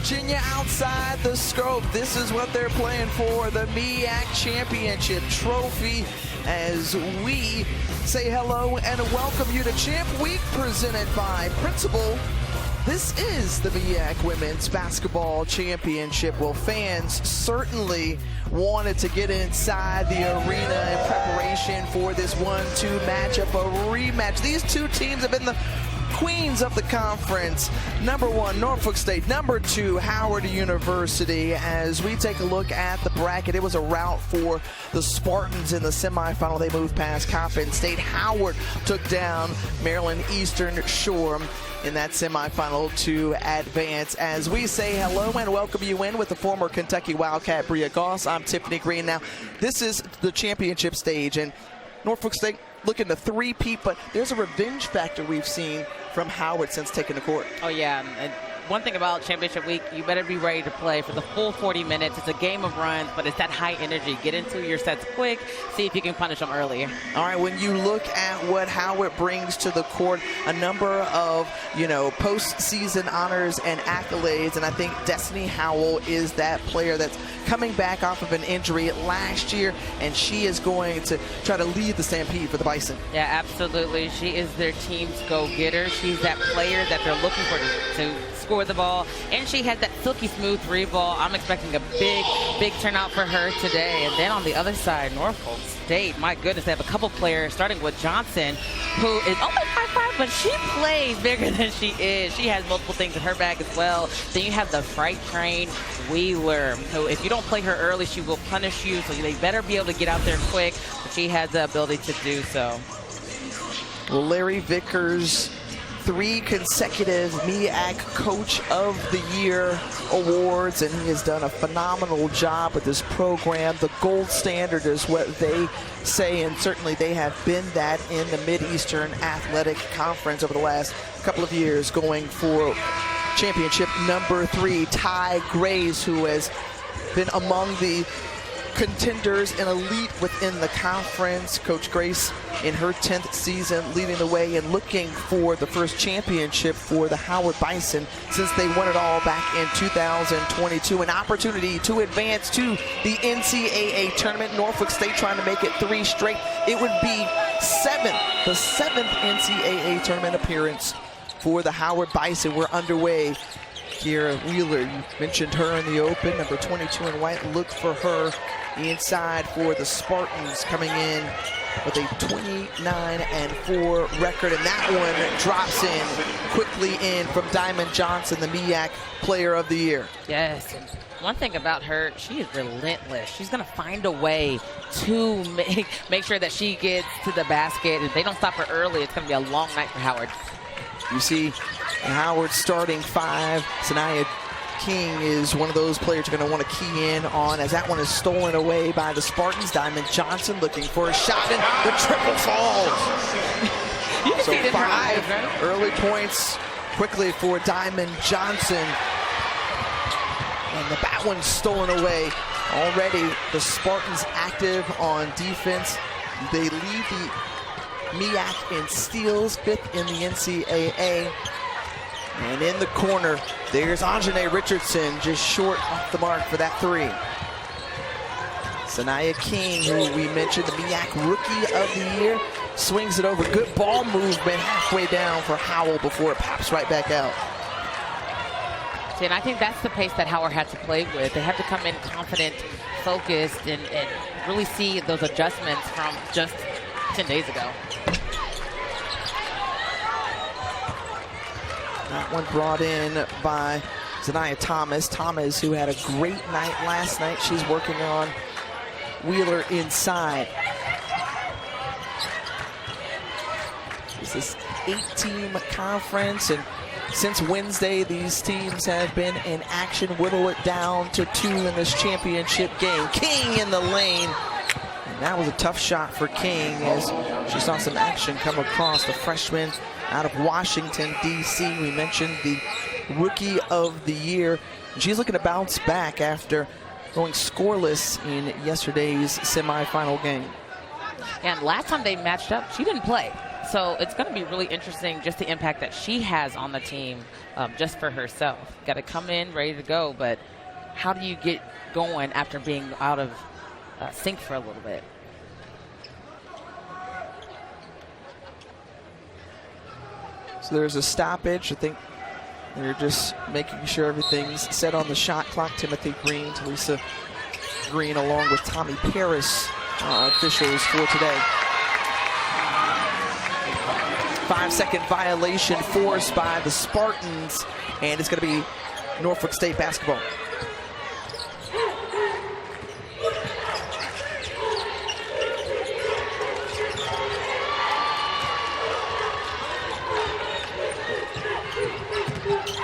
Virginia outside the scope. This is what they're playing for, the MEAC Championship Trophy, as we say hello and welcome you to Champ Week presented by Principal. This is the MEAC Women's Basketball Championship. Well, fans certainly wanted to get inside the arena in preparation for this 1-2 matchup, a rematch. These two teams have been the queens of the conference. Number 1, Norfolk State. Number 2, Howard University. As we take a look at the bracket, it was a rout for the Spartans in the semifinal. They moved past Coppin State. Howard took down Maryland Eastern Shore in that semifinal to advance. As we say hello and welcome you in with the former Kentucky Wildcat Bria Goss, I'm Tiffany Green. Now, this is the championship stage, and Norfolk State looking to three-peat, but there's a revenge factor we've seen from Howard since taking the court. Oh, yeah. And one thing about championship week, you better be ready to play for the full 40 minutes. It's a game of runs, but it's that high energy. Get into your sets quick. See if you can punish them early. All right, when you look at what Howard brings to the court, a number of, postseason honors and accolades, and I think Destiny Howell is that player that's coming back off of an injury last year, and she is going to try to lead the Stampede for the Bison. Yeah, absolutely. She is their team's go-getter. She's that player that they're looking for to score the ball, and she had that silky smooth three ball. I'm expecting a big turnout for her today. And then on the other side, Norfolk State, my goodness, they have a couple players, starting with Johnson, who is only 5'5", but she plays bigger than she is. She has multiple things in her bag as well. Then you have the freight train Wheeler, who if you don't play her early, she will punish you, so they better be able to get out there quick. But she has the ability to do so. Well, Larry Vickers, 3 consecutive MEAC Coach of the Year awards, and he has done a phenomenal job with this program. The gold standard is what they say, and certainly they have been that in the Mid-Eastern Athletic Conference over the last couple of years, going for championship number 3. Ty Graves, who has been among the contenders and elite within the conference. Coach Grace in her 10th season leading the way and looking for the first championship for the Howard Bison since they won it all back in 2022. An opportunity to advance to the NCAA tournament. Norfolk State trying to make it 3 straight. It would be the seventh NCAA tournament appearance for the Howard Bison. We're underway. Kiera Wheeler, you mentioned her in the open, number 22 in white. Look for her inside for the Spartans, coming in with a 29-4 record, and that one drops in quickly in from Diamond Johnson, the MEAC Player of the Year. Yes, and one thing about her, she is relentless. She's going to find a way to make sure that she gets to the basket. If they don't stop her early, it's going to be a long night for Howard. You see Howard starting 5. Sanaya King is one of those players you're going to want to key in on, as that one is stolen away by the Spartans. Diamond Johnson looking for a shot, and the triple falls. So 5 early points quickly for Diamond Johnson. And that one's stolen away. Already the Spartans active on defense. They lead the MEAC in steals, 5th in the NCAA. And in the corner, there's Anjanae Richardson, just short off the mark for that 3. Sanaya King, who we mentioned, the MEAC Rookie of the Year, swings it over. Good ball movement halfway down for Howell before it pops right back out. And I think that's the pace that Howard had to play with. They have to come in confident, focused, and really see those adjustments from just 10 days ago. That one brought in by Zanaya Thomas. Thomas, who had a great night last night. She's working on Wheeler inside. This is 8-team conference, and since Wednesday, these teams have been in action. Whittle it down to 2 in this championship game. King in the lane. And that was a tough shot for King, as she saw some action come across. The freshman out of Washington, D.C. We mentioned the Rookie of the Year. She's looking to bounce back after going scoreless in yesterday's semifinal game. And last time they matched up, she didn't play. So it's going to be really interesting just the impact that she has on the team just for herself. Got to come in ready to go, but how do you get going after being out of sync for a little bit? So there's a stoppage. I think they're just making sure everything's set on the shot clock. Timothy Green, Talisa Green, along with Tommy Paris, officials for today. 5-second violation forced by the Spartans, and it's going to be Norfolk State basketball.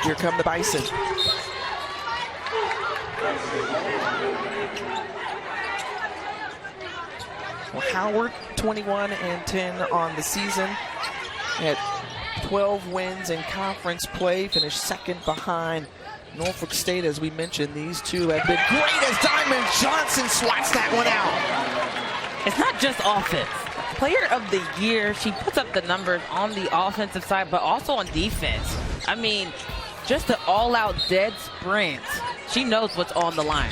Here come the Bison. Well, Howard, 21-10 on the season. Had 12 wins in conference play, finished second behind Norfolk State. As we mentioned, these two have been great as Diamond Johnson swats that one out. It's not just offense. Player of the year, she puts up the numbers on the offensive side, but also on defense. I mean, just an all-out dead sprint. She knows what's on the line.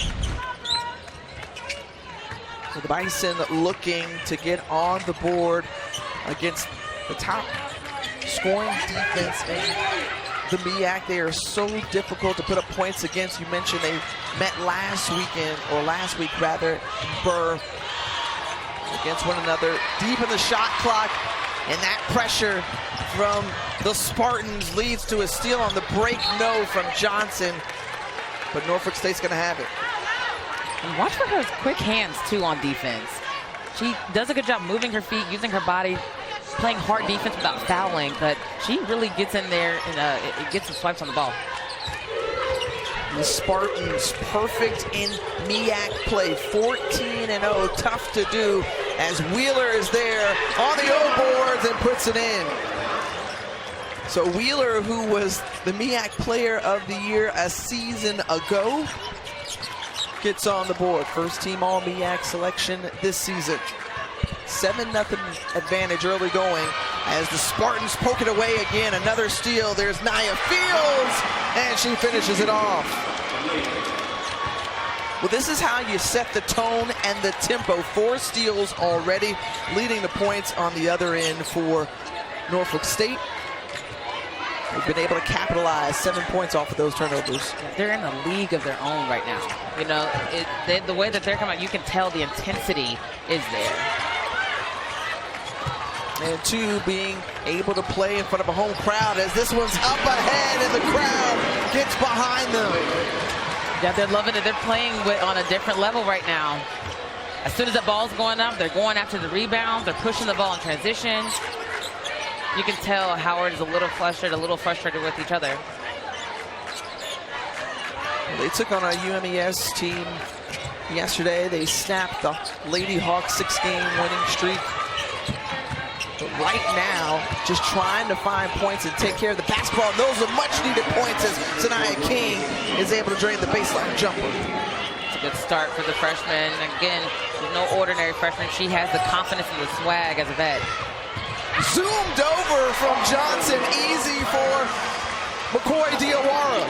So the Bison looking to get on the board against the top scoring defense in the MEAC. They are so difficult to put up points against. You mentioned they met last week rather, Burr, against one another, deep in the shot clock, and that pressure from the Spartans leads to a steal on the break. No from Johnson, but Norfolk State's going to have it. And watch for her quick hands, too, on defense. She does a good job moving her feet, using her body, playing hard defense without fouling, but she really gets in there and it gets some swipes on the ball. The Spartans perfect in MEAC play, 14-0, tough to do, as Wheeler is there on the O boards and puts it in. So Wheeler, who was the MEAC Player of the Year a season ago, gets on the board. First team all MEAC selection this season. 7-0 advantage early going as the Spartans poke it away again. Another steal. There's Nia Fields, and she finishes it off. Well, this is how you set the tone and the tempo. 4 steals already, leading the points on the other end for Norfolk State. They've been able to capitalize 7 points off of those turnovers. They're in a league of their own right now. You know, the way that they're coming out, you can tell the intensity is there. And 2, being able to play in front of a home crowd, as this one's up ahead and the crowd gets behind them. Yeah, they're loving it. They're playing on a different level right now. As soon as the ball's going up, they're going after the rebounds. They're pushing the ball in transition. You can tell Howard is a little frustrated with each other. They took on a UMES team yesterday. They snapped the Lady Hawks 6-game winning streak. But right now, just trying to find points and take care of the basketball. And those are much needed points as Sanaya King is able to drain the baseline jumper. It's a good start for the freshman. Again, she's no ordinary freshman. She has the confidence and the swag as a vet. Zoomed over from Johnson, easy for McCoy Diawara.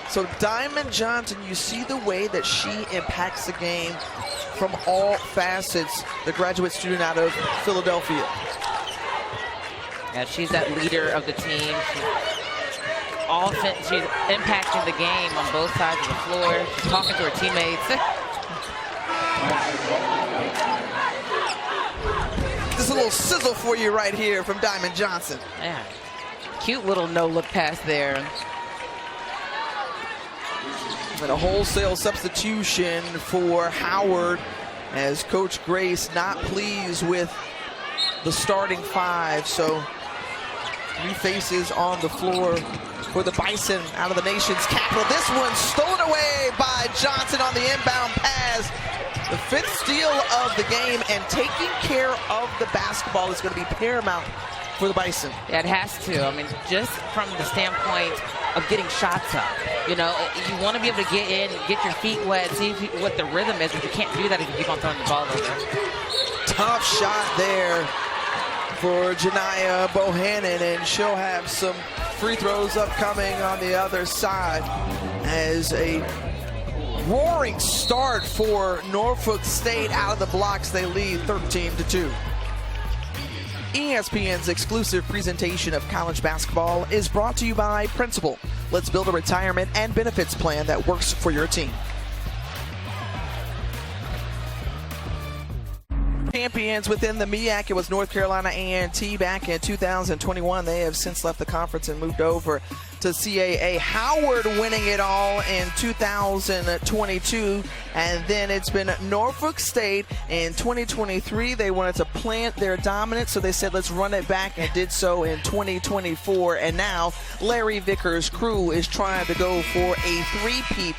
So Diamond Johnson, you see the way that she impacts the game from all facets, the graduate student out of Philadelphia. Yeah, she's that leader of the team. She's impacting the game on both sides of the floor. She's talking to her teammates. Just a little sizzle for you right here from Diamond Johnson. Yeah, cute little no-look pass there. And a wholesale substitution for Howard, as Coach Grace not pleased with the starting 5. So new faces on the floor for the Bison out of the nation's capital. This one stolen away by Johnson on the inbound pass. The 5th steal of the game, and taking care of the basketball is going to be paramount for the Bison. Yeah, it has to. I mean, just from the standpoint of getting shots up. You know, you want to be able to get in, get your feet wet, see what the rhythm is, but you can't do that if you keep on throwing the ball over. Tough shot there for Janiyah Bohannon, and she'll have some free throws upcoming on the other side as a roaring start for Norfolk State. Out of the blocks, they lead 13-2. ESPN's exclusive presentation of college basketball is brought to you by Principal. Let's build a retirement and benefits plan that works for your team. Champions within the MEAC, it was North Carolina A&T back in 2021. They have since left the conference and moved over to CAA. Howard winning it all in 2022, and then it's been Norfolk State in 2023. They wanted to plant their dominance, so they said let's run it back, and did so in 2024. And now Larry Vickers' crew is trying to go for a three-peat.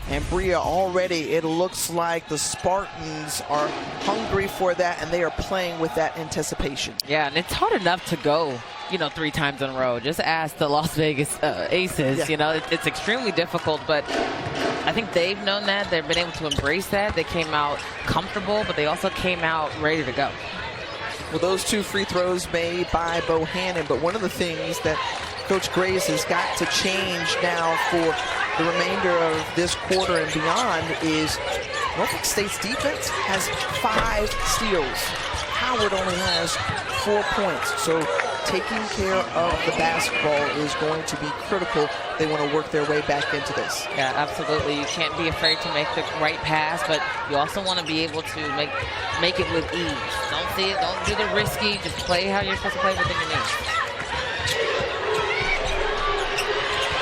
And Bria, already it looks like the Spartans are hungry for that, and they are playing with that anticipation. Yeah, and it's hard enough to go, 3 times in a row. Just ask the Las Vegas Aces. Yeah. It's extremely difficult, but I think they've known that. They've been able to embrace that. They came out comfortable, but they also came out ready to go. Well, those 2 free throws made by Bohannon, but one of the things that Coach Grace has got to change now for the remainder of this quarter and beyond is Norfolk State's defense has 5 steals. Howard only has 4 points. So taking care of the basketball is going to be critical. They want to work their way back into this. Yeah, absolutely. You can't be afraid to make the right pass, but you also want to be able to make it with ease. Don't do the risky. Just play how you're supposed to play within your means.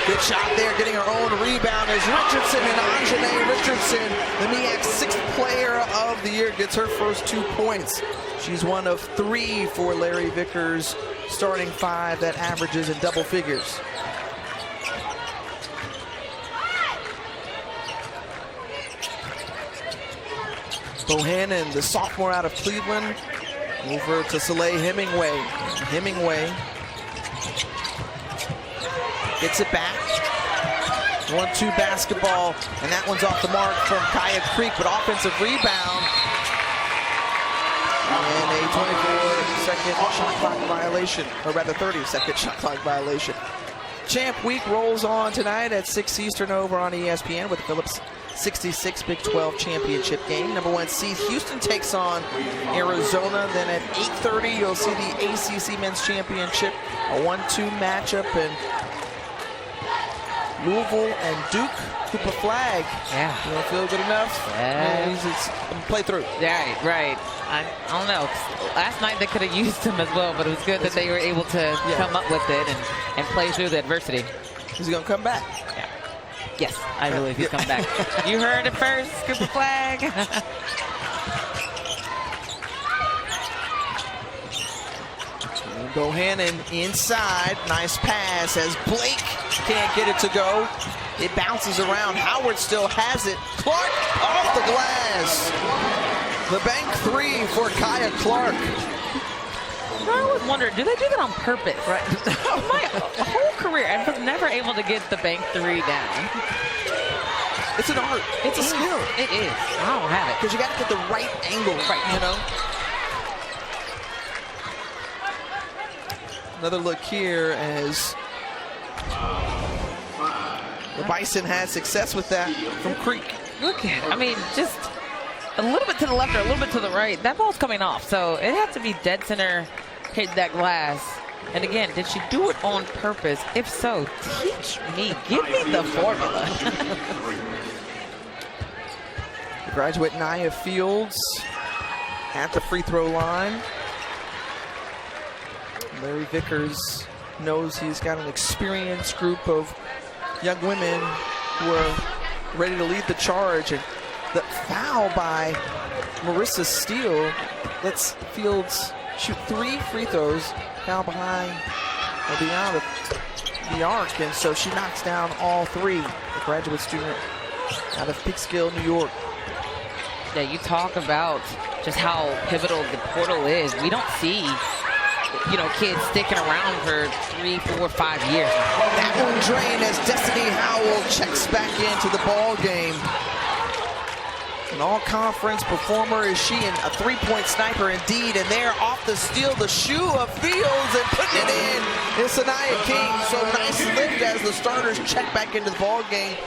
Good shot there, getting her own rebound as Richardson and Anjanae Richardson, the MEAC 6th player of the year, gets her first 2 points. She's one of 3 for Larry Vickers, starting 5 that averages in double figures. Bohannon, the sophomore out of Cleveland, over to Soleil Hemingway. Hemingway gets it back. 1-2 basketball, and that one's off the mark from Kaya Creek, but offensive rebound. And a 24-second shot clock violation, or rather 30-second shot clock violation. Champ Week rolls on tonight at 6 Eastern over on ESPN with the Phillips 66 Big 12 championship game. Number 1 seed Houston takes on Arizona. Then at 8:30, you'll see the ACC Men's Championship, a 1-2 matchup, and Louisville and Duke hoop a flag. Yeah. You don't feel good enough? Yeah. It's play through. Right. I don't know. Last night they could have used him as well, but it was good that they were able to come up with it and play through the adversity. Is he going to come back? Yeah. Yes, I believe he's coming back. You heard it first, scoop a flag. Bohannon inside, nice pass as Blake can't get it to go. It bounces around. Howard still has it. Clark off the glass. The bank 3 for Kaya Clark. I always wondered, do they do that on purpose? Right. My whole career, I was never able to get the bank 3 down. It's an art. It's a skill. It is. I don't have it. Because you got to get the right angle, you know. Another look here as the Bison had success with that from Creek. Look at it. I mean, just a little bit to the left or a little bit to the right. That ball's coming off. So it had to be dead center, hit that glass. And again, did she do it on purpose? If so, teach me. Give me the formula. The graduate Nia Fields at the free throw line. Larry Vickers knows he's got an experienced group of young women who are ready to lead the charge. And the foul by Marissa Steele lets Fields shoot 3 free throws down behind or beyond the arc. And so she knocks down all 3. The graduate student out of Peekskill, New York. Yeah, you talk about just how pivotal the portal is. We don't see kids sticking around for 3, 4, 5 years. That one drained as Destiny Howell checks back into the ball game. An all-conference performer is she, and a three-point sniper indeed. And there, off the steal, the shoe of Fields, and putting it in is Sanaya King. So nice lift as the starters check back into the ball game.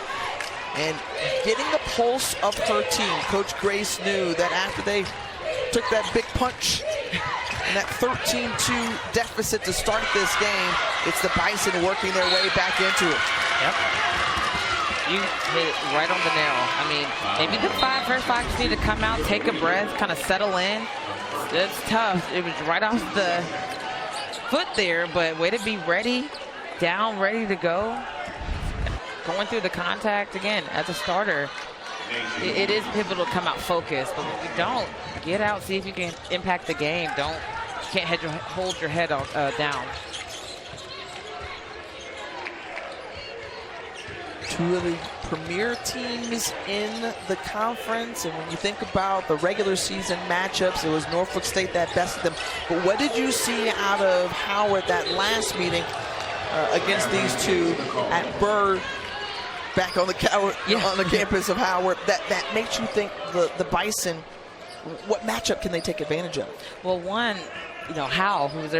And getting the pulse of her team. Coach Grace knew that after they took that big punch and that 13-2 deficit to start this game, it's the Bison working their way back into it. Yep. You hit it right on the nail. I mean, maybe the first five just need to come out, take a breath, kind of settle in. It's tough. It was right off the foot there, but way to be ready, down, ready to go. Going through the contact again as a starter. It is pivotal to come out focused, but if you don't, get out, see if you can impact the game. You can't hold your head down. Two of the premier teams in the conference, and when you think about the regular season matchups, it was Norfolk State that bested them. But what did you see out of Howard that last meeting against these two at Burr, back on the campus of Howard, that makes you think the Bison, what matchup can they take advantage of? Well, one, Hal, who was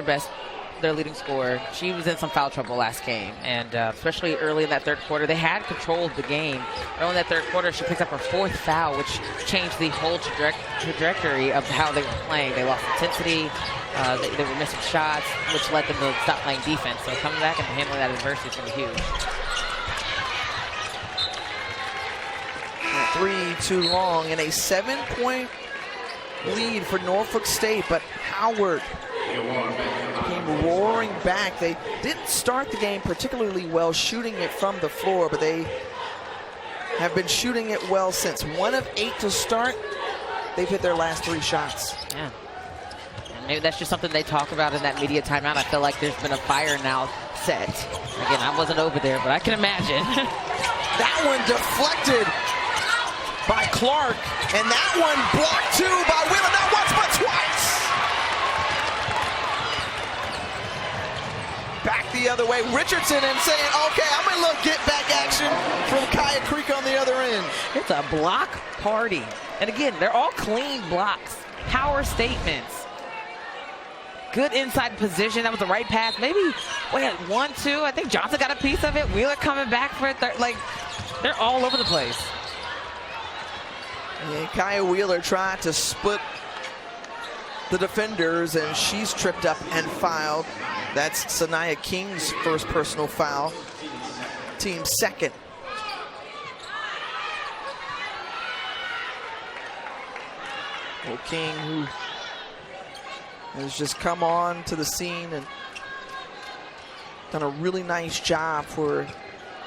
their leading scorer, she was in some foul trouble last game, and especially early in that third quarter, they had control of the game. Early in that third quarter, she picked up her fourth foul, which changed the whole trajectory of how they were playing. They lost intensity, they were missing shots, which led them to stop playing defense. So coming back and handling that adversity is going to be huge. Three too long, and a 7-point lead for Norfolk State, but Howard came roaring back. They didn't start the game particularly well shooting it from the floor, but they have been shooting it well since. 1 of 8 to start. They've hit their last 3 shots. Yeah. And maybe that's just something they talk about in that media timeout. I feel like there's been a fire now set. Again, I wasn't over there, but I can imagine. That one deflected by Clark, and that one blocked too by Wheeler, not once but twice. Back the other way, Richardson, and saying, okay, I'm gonna look get back action from Kaya Creek on the other end. It's a block party. And again, they're all clean blocks, power statements. Good inside position, that was the right pass. Maybe, 1-2, I think Johnson got a piece of it. Wheeler coming back for it, they're all over the place. And Kaya Wheeler tried to split the defenders, and she's tripped up and fouled. That's Sanaya King's first personal foul, team second. Well, King, who has just come on to the scene and done a really nice job for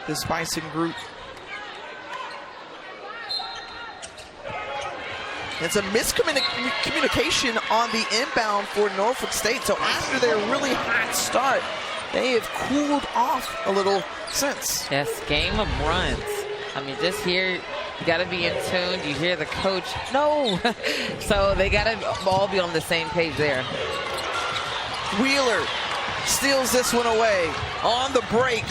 this Bison group. It's a miscommunication on the inbound for Norfolk State. So after their really hot start, they have cooled off a little since. Yes, game of runs. I mean, just here, you got to be in tune. You hear the coach, no. So they got to all be on the same page there. Wheeler steals this one away on the break.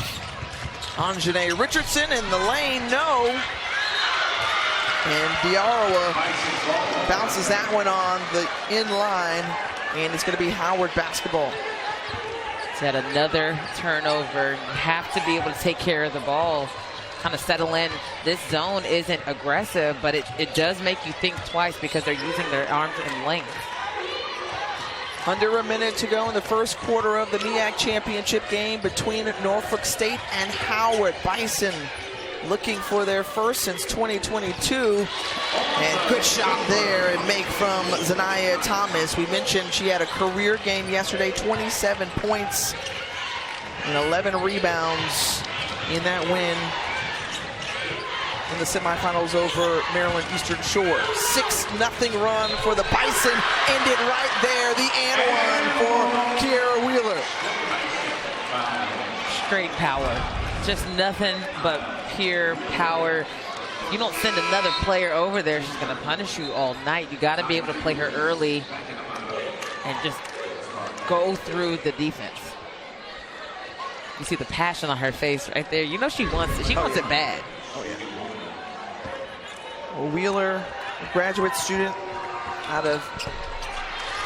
Anjanae Richardson in the lane, no. And Diarra bounces that one on the in line, and it's going to be Howard basketball. It's had another turnover. You have to be able to take care of the ball, kind of settle in. This zone isn't aggressive, but it does make you think twice because they're using their arms and length. Under a minute to go in the first quarter of the MEAC championship game between Norfolk State and Howard. Bison looking for their first since 2022. And good shot there and make from Zanaya Thomas. We mentioned she had a career game yesterday, 27 points and 11 rebounds in that win in the semifinals over Maryland Eastern Shore. 6-0 run for the Bison. Ended right there. The and one for Kiara Wheeler. Straight power. Just nothing but pure power. You don't send another player over there, she's going to punish you all night. You got to be able to play her early and just go through the defense. You see the passion on her face right there. You know she wants it. She wants it bad. Oh, yeah. Well, Wheeler a graduate student out of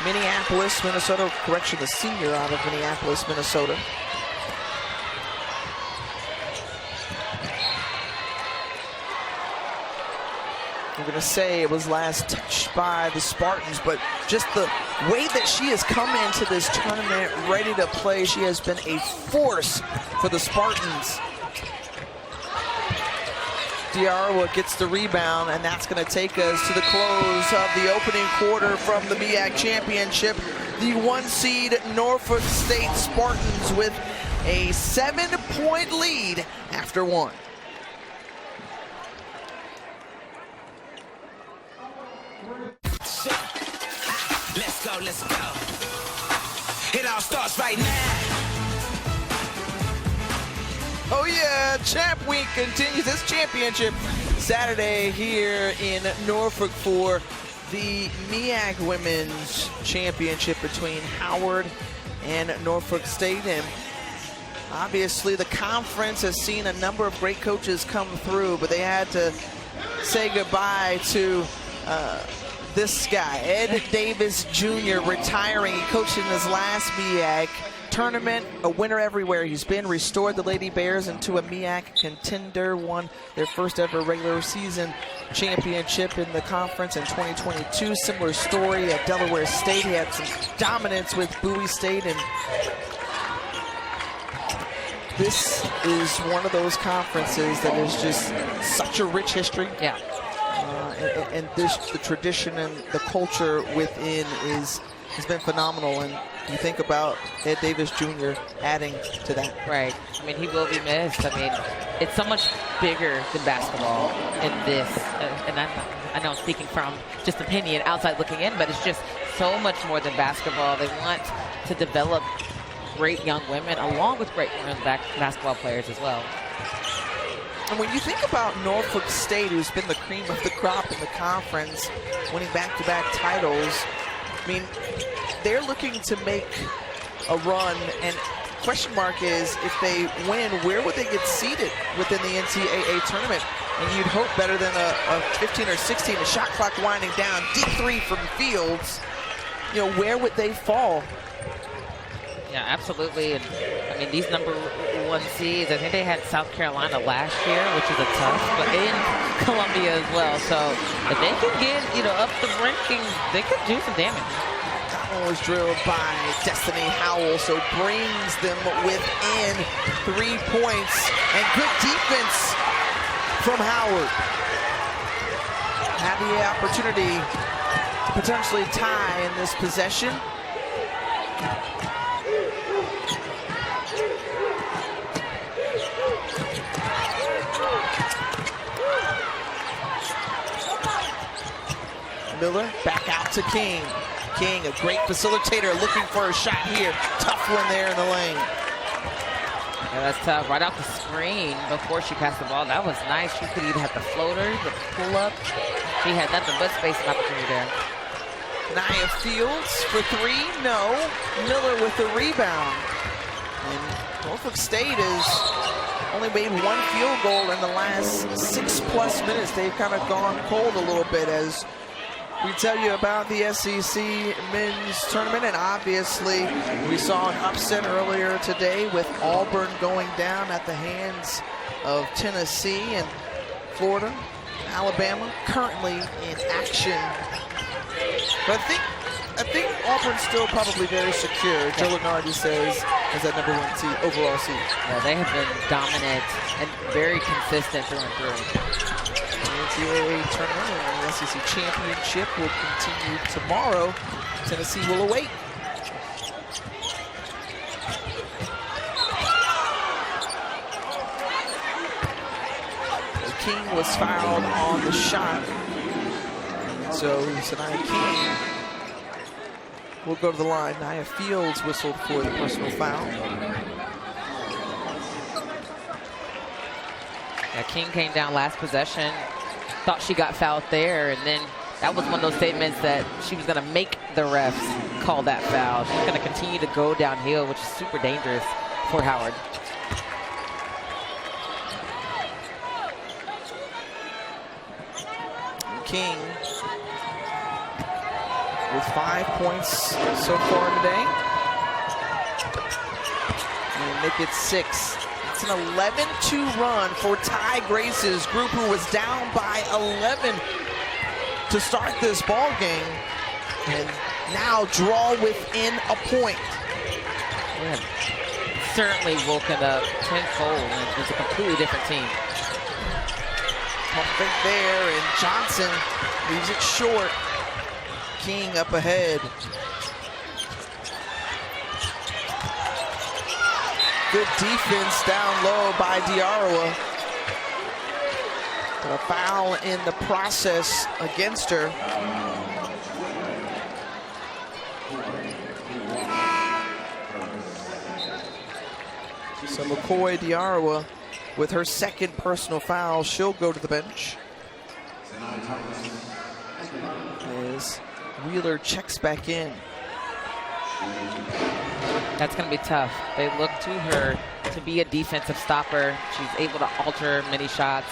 Minneapolis, Minnesota. Correction, the senior out of Minneapolis, Minnesota. We're going to say it was last touched by the Spartans, but just the way that she has come into this tournament ready to play, she has been a force for the Spartans. Diarra gets the rebound, and that's going to take us to the close of the opening quarter from the MEAC Championship. The 1 seed Norfolk State Spartans with a 7-point lead after 1. Let's go. It all starts right now. Oh yeah, Champ Week continues this championship Saturday here in Norfolk for the MEAC Women's Championship between Howard and Norfolk State. And obviously the conference has seen a number of great coaches come through, but they had to say goodbye to this guy, Ed Davis Jr., retiring. He coached in his last MEAC tournament, a winner everywhere he's been. Restored the Lady Bears into a MEAC contender, won their first ever regular season championship in the conference in 2022. Similar story at Delaware State. He had some dominance with Bowie State, and this is one of those conferences that is just such a rich history. Yeah. And the tradition and the culture within has been phenomenal. And you think about Ed Davis Jr. adding to that. Right. I mean, he will be missed. I mean, it's so much bigger than basketball in this. And I know I'm speaking from just opinion outside looking in, but it's just so much more than basketball. They want to develop great young women along with great women's basketball players as well. And when you think about Norfolk State, who's been the cream of the crop in the conference, winning back-to-back titles, I mean, they're looking to make a run, and question mark is, if they win, where would they get seated within the NCAA tournament? And you'd hope better than a 15 or 16, a shot clock winding down, deep three from Fields. You know, where would they fall? Yeah, absolutely. And I mean, these number 1 seeds, I think they had South Carolina last year, which is a tough, but in Columbia as well. So if they can get, up the rankings, they could do some damage. That one was drilled by Destiny Howell, so brings them within 3 points. And good defense from Howard. Had the opportunity to potentially tie in this possession. Miller back out to King. King, a great facilitator, looking for a shot here. Tough one there in the lane. Yeah, that's tough. Right off the screen before she passed the ball. That was nice. She could either have the floater, the pull-up. She had nothing but space and opportunity there. Nia Fields for 3, no. Miller with the rebound. And Norfolk State has only made 1 field goal in the last 6+ minutes. They've kind of gone cold a little bit as we tell you about the SEC men's tournament, and obviously we saw an upset earlier today with Auburn going down at the hands of Tennessee, and Florida, Alabama currently in action. But I think Auburn's still probably very secure. Joe Lunardi says as that number 1 seed, overall seed. Well, they have been dominant and very consistent through and through. The NCAA tournament and the SEC championship will continue tomorrow. Tennessee will await. King was fouled on the shot. So Sanaya King will go to the line. Nia Fields whistled for the personal foul. Yeah, King came down last possession. Thought she got fouled there, and then that was one of those statements that she was going to make the refs call that foul. She's going to continue to go downhill, which is super dangerous for Howard. King with 5 points so far today. And make it 6. It's an 11-2 run for Ty Grace's group, who was down by 11 to start this ball game, and now draw within a point. Yeah, certainly woken up tenfold, and it's a completely different team. Pumping there, and Johnson leaves it short. King up ahead. Good defense down low by Diarra. But a foul in the process against her. So McCoy Diarra with her second personal foul. She'll go to the bench. As Wheeler checks back in. That's going to be tough. They look to her to be a defensive stopper. She's able to alter many shots.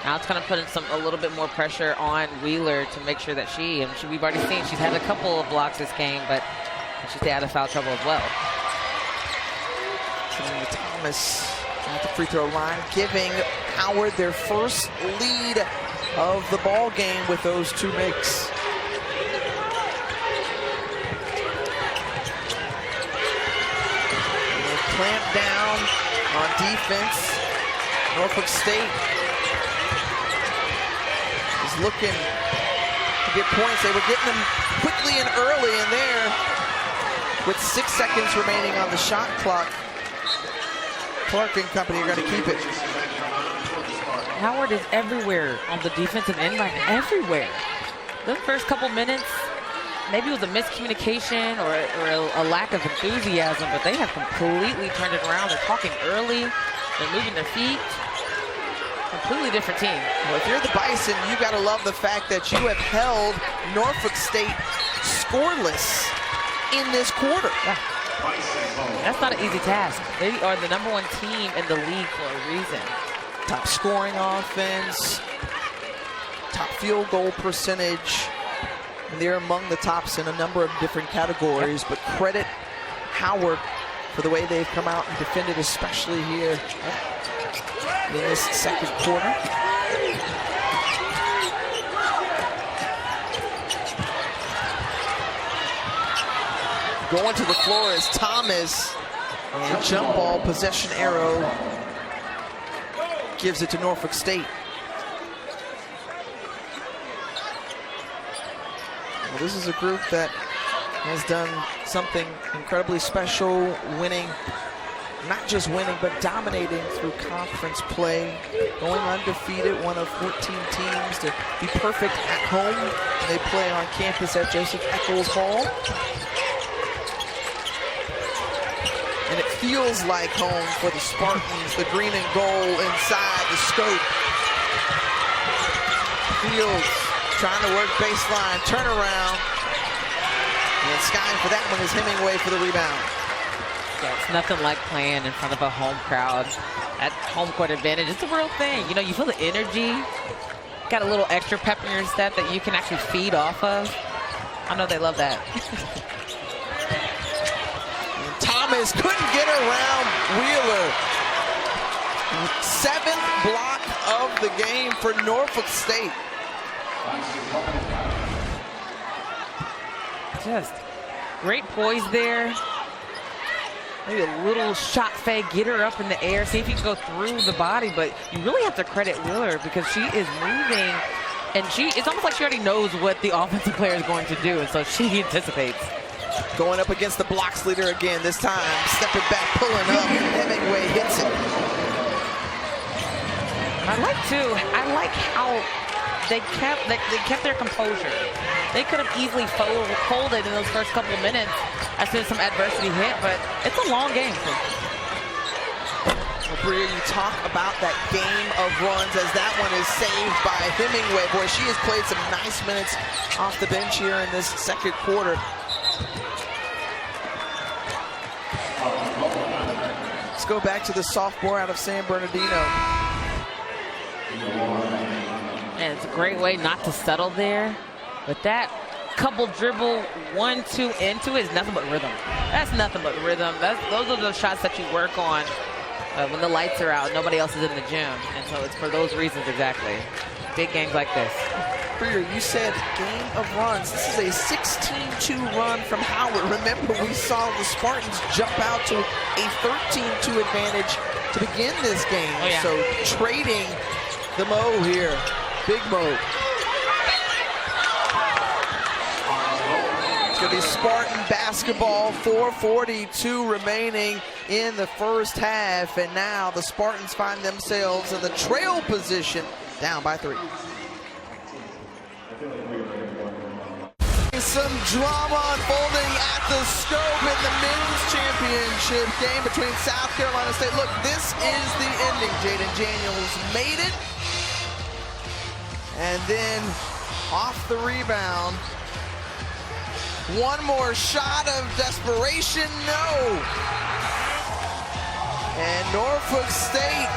Now it's going to put a little bit more pressure on Wheeler to make sure that we've already seen she's had a couple of blocks this game, but she stay out of foul trouble as well. Thomas at the free throw line, giving Howard their first lead of the ball game with those two makes. Clamp down on defense. Norfolk State is looking to get points. They were getting them quickly and early in there with 6 seconds remaining on the shot clock. Clark and company are going to keep it. Howard is everywhere on the defensive end line, everywhere. The first couple minutes, maybe it was a miscommunication or a lack of enthusiasm, but they have completely turned it around. They're talking early. They're moving their feet. Completely different team. Well, if you're the Bison, you got to love the fact that you have held Norfolk State scoreless in this quarter. Yeah. That's not an easy task. They are the #1 team in the league for a reason. Top scoring offense, top field goal percentage. And they're among the tops in a number of different categories, but credit Howard for the way they've come out and defended, especially here in this second quarter. Going to the floor is Thomas, and jump ball possession arrow gives it to Norfolk State. Well, this is a group that has done something incredibly special, winning, not just winning, but dominating through conference play, going undefeated, one of 14 teams to be perfect at home. They play on campus at Joseph Eccles Hall. And it feels like home for the Spartans, the green and gold inside the scope. Fields trying to work baseline, turn around. And skying for that one is Hemingway for the rebound. Yeah, it's nothing like playing in front of a home crowd. That home court advantage, it's a real thing. You know, you feel the energy. Got a little extra pep in your step that you can actually feed off of. I know they love that. Thomas couldn't get around Wheeler. 7th block of the game for Norfolk State. Just great poise there. Maybe a little shot fake, get her up in the air, see if you can go through the body, but you really have to credit Wheeler because she is moving, and it's almost like she already knows what the offensive player is going to do, and so she anticipates. Going up against the blocks leader again, this time stepping back, pulling up, Hemingway hits it. I like how they kept their composure. They could have easily folded in those first couple of minutes as soon as some adversity hit, but it's a long game. Well, Bria, you talk about that game of runs as that one is saved by Hemingway. Boy, she has played some nice minutes off the bench here in this second quarter. Let's go back to the sophomore out of San Bernardino. And it's a great way not to settle there. But that couple dribble 1-2 into it is nothing but rhythm. That's nothing but rhythm. Those are the shots that you work on when the lights are out, nobody else is in the gym. And so it's for those reasons exactly. Big games like this. You said game of runs. This is a 16-2 run from Howard. Remember, we saw the Spartans jump out to a 13-2 advantage to begin this game. Oh, yeah. So trading the Mo here. Big Mo. It's going to be Spartan basketball, 4:42 remaining in the first half. And now the Spartans find themselves in the trail position, down by 3. Some drama unfolding at the Scope in the men's championship game between South Carolina State. Look, this is the ending. Jaden Daniels made it. And then off the rebound. One more shot of desperation, no. And Norfolk State,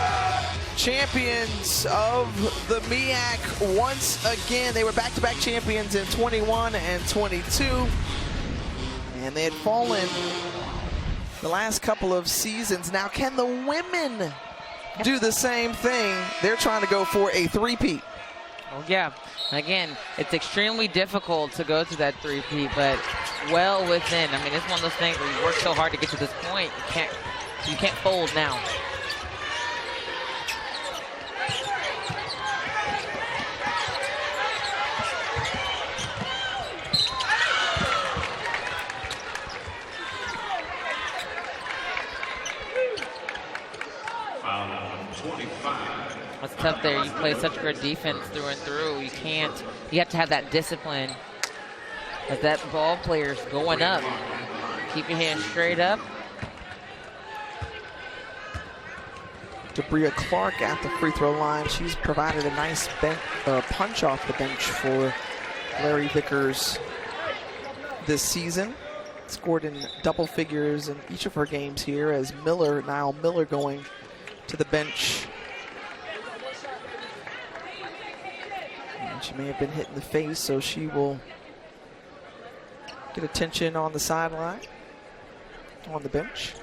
champions of the MEAC once again. They were back-to-back champions in 21 and 22. And they had fallen the last couple of seasons. Now, can the women do the same thing? They're trying to go for a three-peat. Oh, yeah. Again, it's extremely difficult to go to that three-peat, but well within. I mean, it's one of those things where you work so hard to get to this point, you can't fold now. That's tough there. You play such good defense through and through. You have to have that discipline as that ball player's going up. Keep your hands straight up. Debria Clark at the free throw line. She's provided a nice punch off the bench for Larry Vickers this season. Scored in double figures in each of her games here as Niall Miller going to the bench. And she may have been hit in the face, so she will get attention on the sideline, on the bench.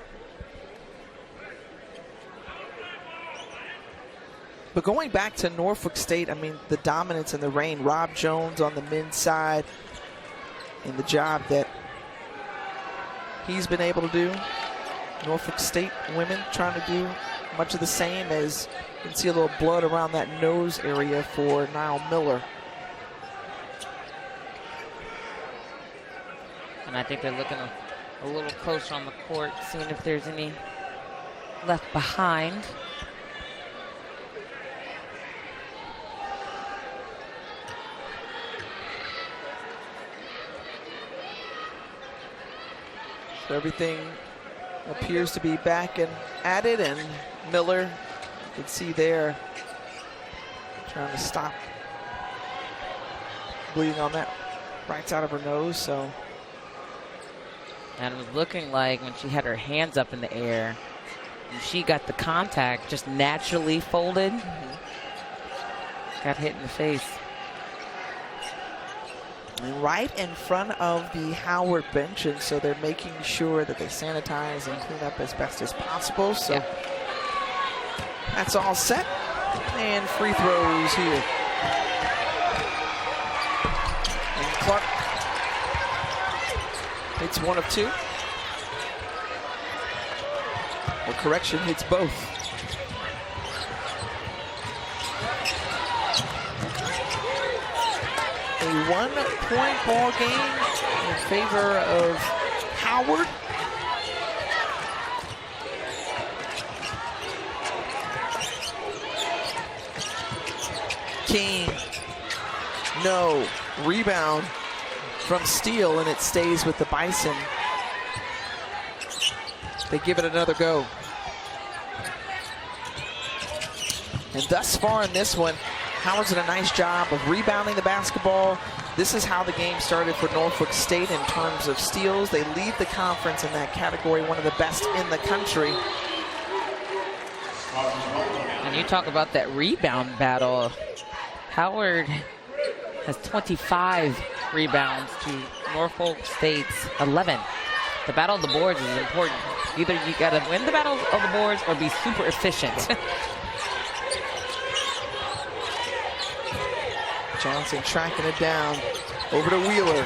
But going back to Norfolk State, I mean, the dominance in the rain. Rob Jones on the men's side and the job that he's been able to do. Norfolk State women trying to do much of the same, as you can see a little blood around that nose area for Niall Miller. And I think they're looking a little closer on the court, seeing if there's any left behind. So everything appears to be back and at it, and Miller, you can see there, trying to stop bleeding on that right side of her nose. So, and it was looking like when she had her hands up in the air, and she got the contact, just naturally folded, got hit in the face. And right in front of the Howard bench, and so they're making sure that they sanitize and clean up as best as possible. So that's all set, and free throws here. And Clark hits one of two. Or correction, hits both. A 1-point ball game in favor of Howard. King, no. Rebound from Steele, and it stays with the Bison. They give it another go. And thus far in this one, Howard's done a nice job of rebounding the basketball. This is how the game started for Norfolk State in terms of steals. They lead the conference in that category, one of the best in the country. And you talk about that rebound battle. Howard has 25 rebounds to Norfolk State's 11. The battle of the boards is important. Either you got to win the battle of the boards or be super efficient. Johnson tracking it down. Over to Wheeler.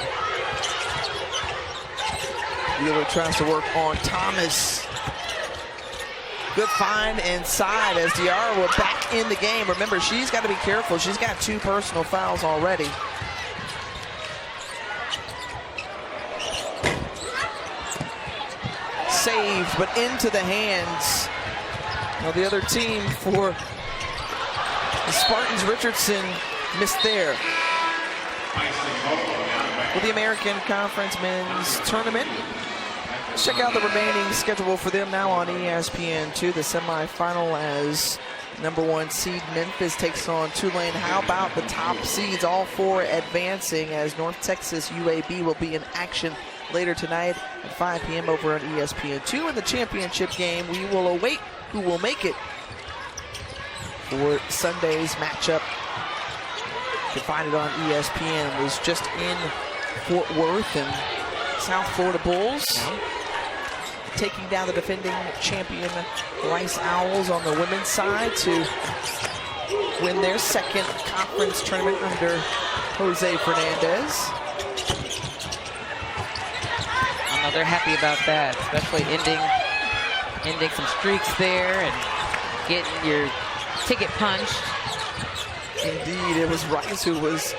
Wheeler tries to work on Thomas. Good find inside as Diarra will back in the game. Remember, she's got to be careful. She's got 2 personal fouls already. Saved, but into the hands of the other team for the Spartans. Richardson missed there. For the American Conference Men's Tournament. Let's check out the remaining schedule for them now on ESPN2. The semifinal as #1 seed Memphis takes on Tulane. How about the top seeds, all 4 advancing, as North Texas UAB will be in action later tonight at 5 p.m. over on ESPN2. In the championship game, we will await who will make it for Sunday's matchup. You can find it on ESPN. It was just in Fort Worth, and South Florida Bulls taking down the defending champion Rice Owls on the women's side to win their second conference tournament under Jose Fernandez. I know they're happy about that, especially ending some streaks there and getting your ticket punched. Indeed, it was Rice who was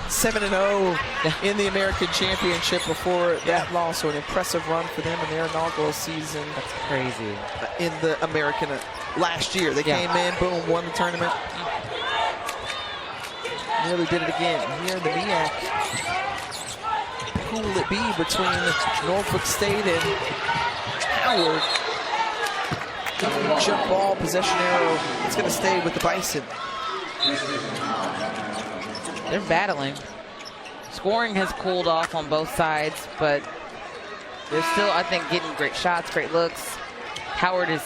7-0 in the American Championship before that loss. So an impressive run for them in their inaugural season. That's crazy. In the American last year. They came in, boom, won the tournament. Nearly did it again. Here in the MEAC, who will it be between Norfolk State and Howard? Jump ball, possession arrow. It's going to stay with the Bison. They're battling. Scoring has cooled off on both sides, but they're still, I think, getting great shots, great looks. Howard is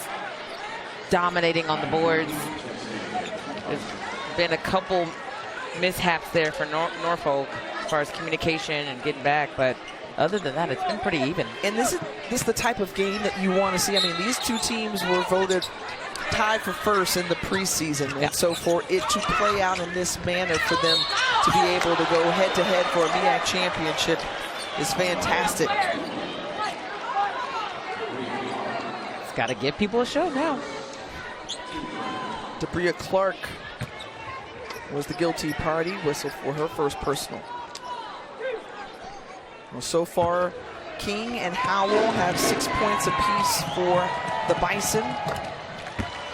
dominating on the boards. There's been a couple mishaps there for Norfolk as far as communication and getting back, but other than that, it's been pretty even. And this is the type of game that you want to see. I mean, these 2 teams were voted tied for first in the preseason. And so for it to play out in this manner, for them to be able to go head-to-head for a MEAC championship is fantastic. It's got to give people a show now. Debria Clark was the guilty party. Whistle for her first personal. Well, so far, King and Howell have 6 points apiece for the Bison.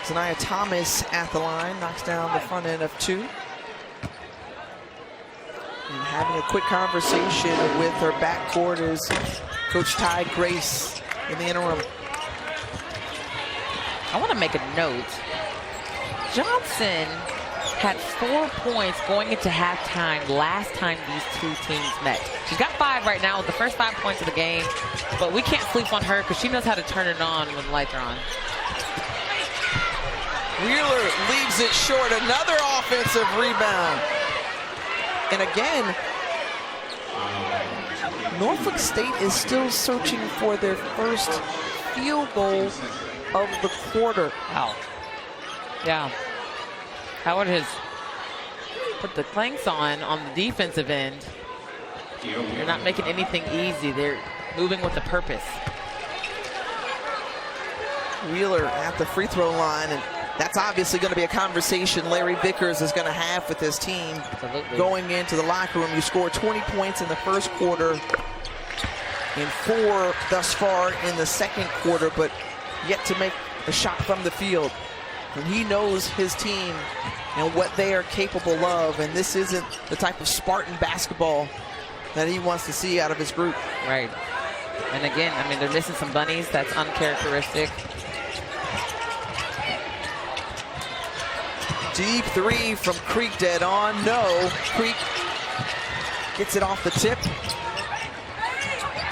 Zanaya Thomas at the line, knocks down the front end of 2. And having a quick conversation with her backcourt is Coach Ty Grace in the interim. I want to make a note. Johnson had 4 points going into halftime last time these 2 teams met. She's got 5 right now with the first 5 points of the game, but we can't sleep on her because she knows how to turn it on when the lights are on. Wheeler leaves it short. Another offensive rebound. And again, Norfolk State is still searching for their first field goal of the quarter. Wow. Yeah. Howard has put the clanks on the defensive end. They're not making anything easy. They're moving with a purpose. Wheeler at the free throw line, and that's obviously going to be a conversation Larry Vickers is going to have with his team. Absolutely. Going into the locker room. You scored 20 points in the first quarter and 4 thus far in the second quarter, but yet to make a shot from the field. And he knows his team and what they are capable of, and this isn't the type of Spartan basketball that he wants to see out of his group. Right. And again, I mean, they're missing some bunnies. That's uncharacteristic. Deep 3 from Creek, dead on. No. Creek gets it off the tip.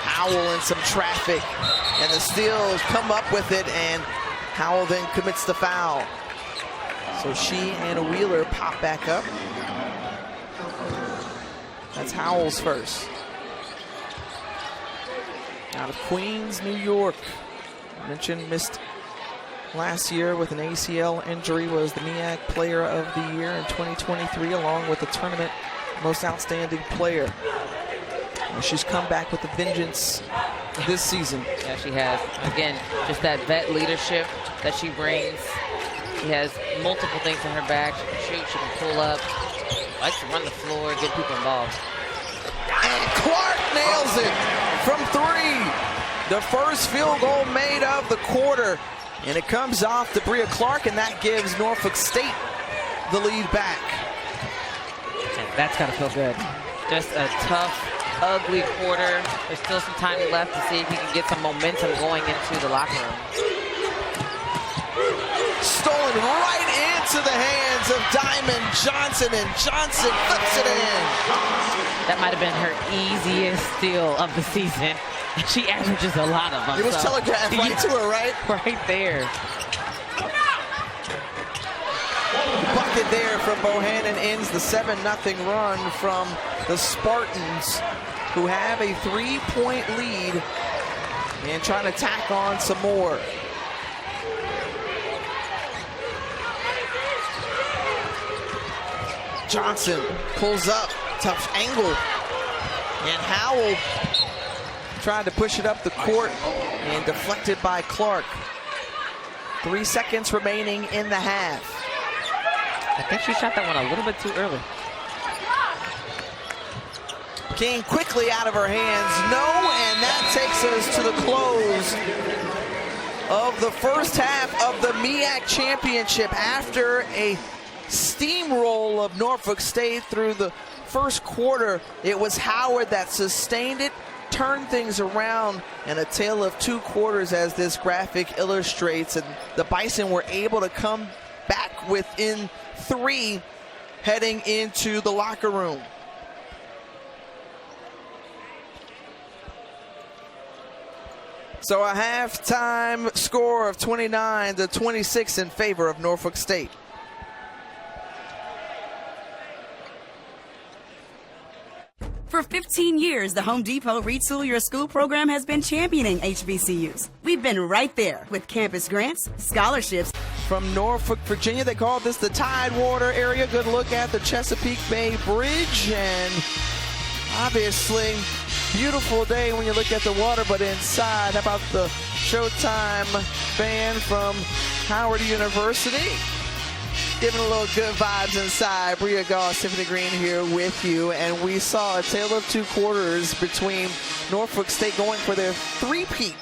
Howell in some traffic, and the steals come up with it, and Howell then commits the foul. So she and Wheeler pop back up. That's Howell's first. Out of Queens, New York. I mentioned missed last year with an ACL injury, was the MEAC Player of the Year in 2023, along with the tournament most outstanding player. And she's come back with a vengeance this season. Yeah, she has. Again, just that vet leadership that she brings. She has multiple things in her bag. She can shoot, she can pull up, likes to run the floor, get people involved. And Clark nails it from 3. The first field goal made of the quarter. And it comes off to Bria Clark, and that gives Norfolk State the lead back. And that's got to feel good. Just a tough, ugly quarter. There's still some time left to see if he can get some momentum going into the locker room. Stolen right into the hands of Diamond Johnson, and Johnson flips it in. That might have been her easiest steal of the season. She averages a lot of them. It was telegraphed right to her, right? Right there. Bucket there from Bohannon ends the 7-0 run from the Spartans, who have a 3-point lead and trying to tack on some more. Johnson pulls up, tough angle, and Howell tried to push it up the court and deflected by Clark. 3 seconds remaining in the half. I think she shot that one a little bit too early. Came quickly out of her hands. No, and that takes us to the close of the first half of the MEAC Championship. After a steamroll of Norfolk State through the first quarter, it was Howard that sustained it, turned things around, and a tale of 2 quarters, as this graphic illustrates. And the Bison were able to come back within 3 heading into the locker room. So a halftime score of 29-26 in favor of Norfolk State. For 15 years, the Home Depot Retool Your School program has been championing HBCUs. We've been right there with campus grants, scholarships. From Norfolk, Virginia, they call this the Tidewater area. Good look at the Chesapeake Bay Bridge, and obviously beautiful day when you look at the water, but inside, how about the Showtime band from Howard University? Giving a little good vibes inside. Bria Goss, Tiffany Green here with you, and we saw a tale of 2 quarters between Norfolk State going for their 3-peat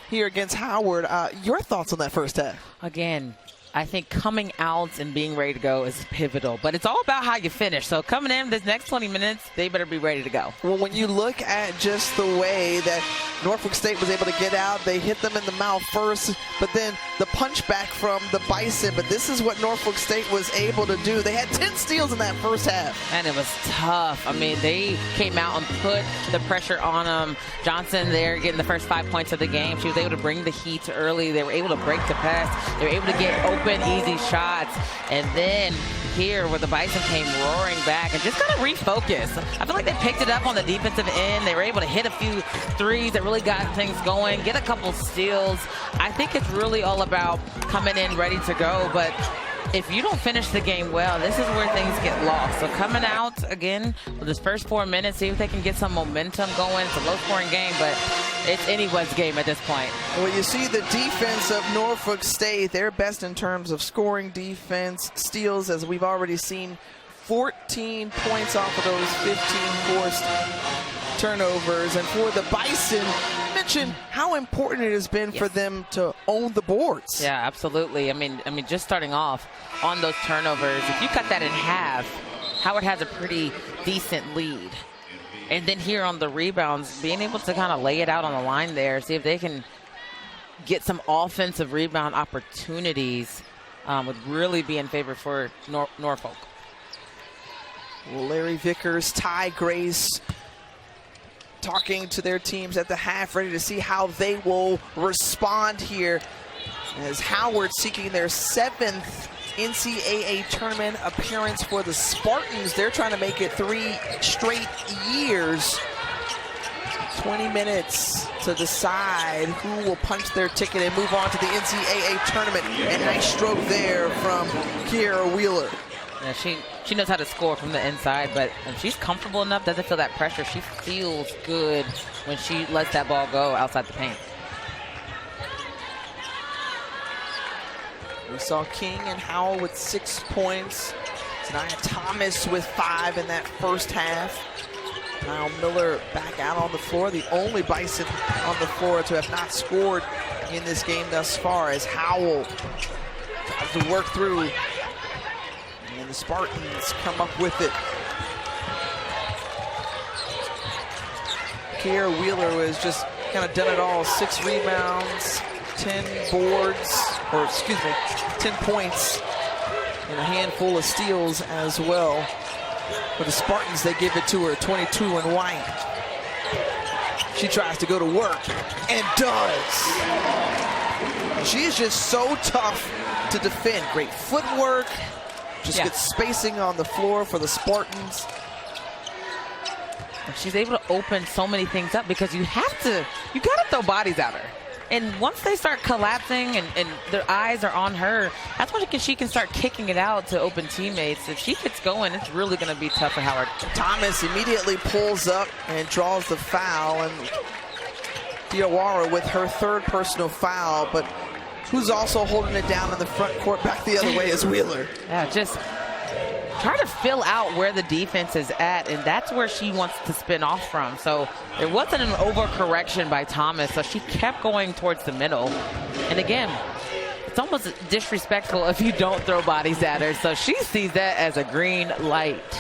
here against Howard. Your thoughts on that first half? Again, I think coming out and being ready to go is pivotal, but it's all about how you finish. So coming in this next 20 minutes, they better be ready to go. Well, when you look at just the way that Norfolk State was able to get out, they hit them in the mouth first, but then the punch back from the Bison. But this is what Norfolk State was able to do. They had 10 steals in that first half. And it was tough. I mean, they came out and put the pressure on them. Johnson there getting the first 5 points of the game. She was able to bring the heat early. They were able to break the press. They were able to get open, easy shots. And then here where the Bison came roaring back and just kind of refocus. I feel like they picked it up on the defensive end. They were able to hit a few threes that really got things going, get a couple steals. I think it's really all about coming in ready to go, but if you don't finish the game well, this is where things get lost. So coming out again with this first 4 minutes, see if they can get some momentum going. It's a low-scoring game, but it's anyone's game at this point. Well, you see the defense of Norfolk State, they're best in terms of scoring defense, steals, as we've already seen, 14 points off of those 15 forced turnovers. And for the Bison, mention how important it has been for them to own the boards. Yeah, absolutely. I mean, just starting off on those turnovers, if you cut that in half, Howard has a pretty decent lead. And then here on the rebounds, being able to kind of lay it out on the line there, see if they can get some offensive rebound opportunities, would really be in favor for Norfolk. Well, Larry Vickers, Ty Grace, talking to their teams at the half, ready to see how they will respond here, as Howard seeking their 7th NCAA tournament appearance for the Spartans. They're trying to make it 3 straight years. 20 minutes to decide who will punch their ticket and move on to the NCAA tournament. And nice stroke there from Kiera Wheeler. Yeah, she knows how to score from the inside, but she's comfortable enough, doesn't feel that pressure. She feels good when she lets that ball go outside the paint. We saw King and Howell with 6 points. Tania Thomas with 5 in that first half. Kyle Miller back out on the floor, the only Bison on the floor to have not scored in this game thus far, as Howell tries to work through, and the Spartans come up with it. Kiera Wheeler has just kind of done it all. 6 rebounds, 10 boards, or excuse me, 10 points, and a handful of steals as well. For the Spartans, they give it to her, 22 and white. She tries to go to work, and does. She is just so tough to defend. Great footwork, just good spacing on the floor for the Spartans. She's able to open so many things up because you gotta throw bodies at her. And once they start collapsing and their eyes are on her, that's when she can start kicking it out to open teammates. If she gets going, it's really going to be tough for Howard. Thomas immediately pulls up and draws the foul. And Diawara with her 3rd personal foul, but who's also holding it down in the front court back the other way is Wheeler. Yeah, just try to fill out where the defense is at, and that's where she wants to spin off from. So there wasn't an overcorrection by Thomas, so she kept going towards the middle. And again, it's almost disrespectful if you don't throw bodies at her, so she sees that as a green light.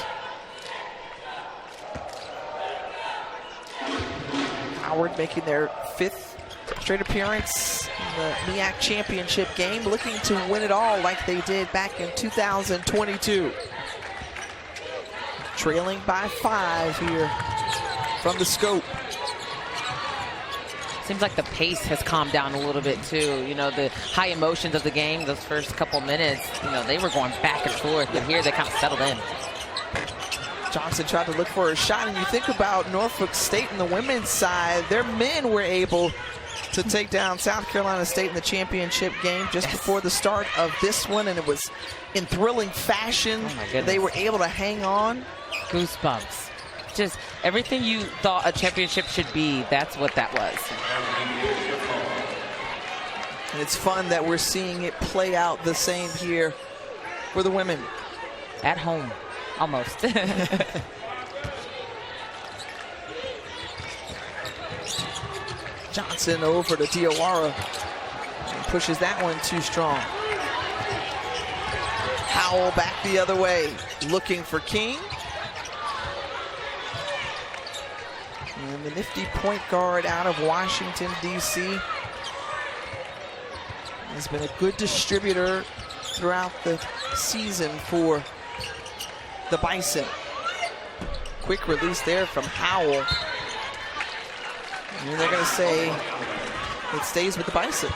Howard making their 5th straight appearance in the MEAC championship game, looking to win it all like they did back in 2022. Trailing by 5 here from the scope. Seems like the pace has calmed down a little bit too. You know, the high emotions of the game, those first couple minutes, you know, they were going back and forth, but here they kind of settled in. Johnson tried to look for a shot, and you think about Norfolk State and the women's side, their men were able to take down South Carolina State in the championship game just before the start of this one, and it was in thrilling fashion. Oh my goodness. They were able to hang on. Goosebumps. Just everything you thought a championship should be, that's what that was. And it's fun that we're seeing it play out the same here for the women. At home, almost. Johnson over to Diawara. Pushes that one too strong. Howell back the other way, looking for King. And the nifty point guard out of Washington, D.C. has been a good distributor throughout the season for the Bison. Quick release there from Howell. And they're going to say it stays with the Bison.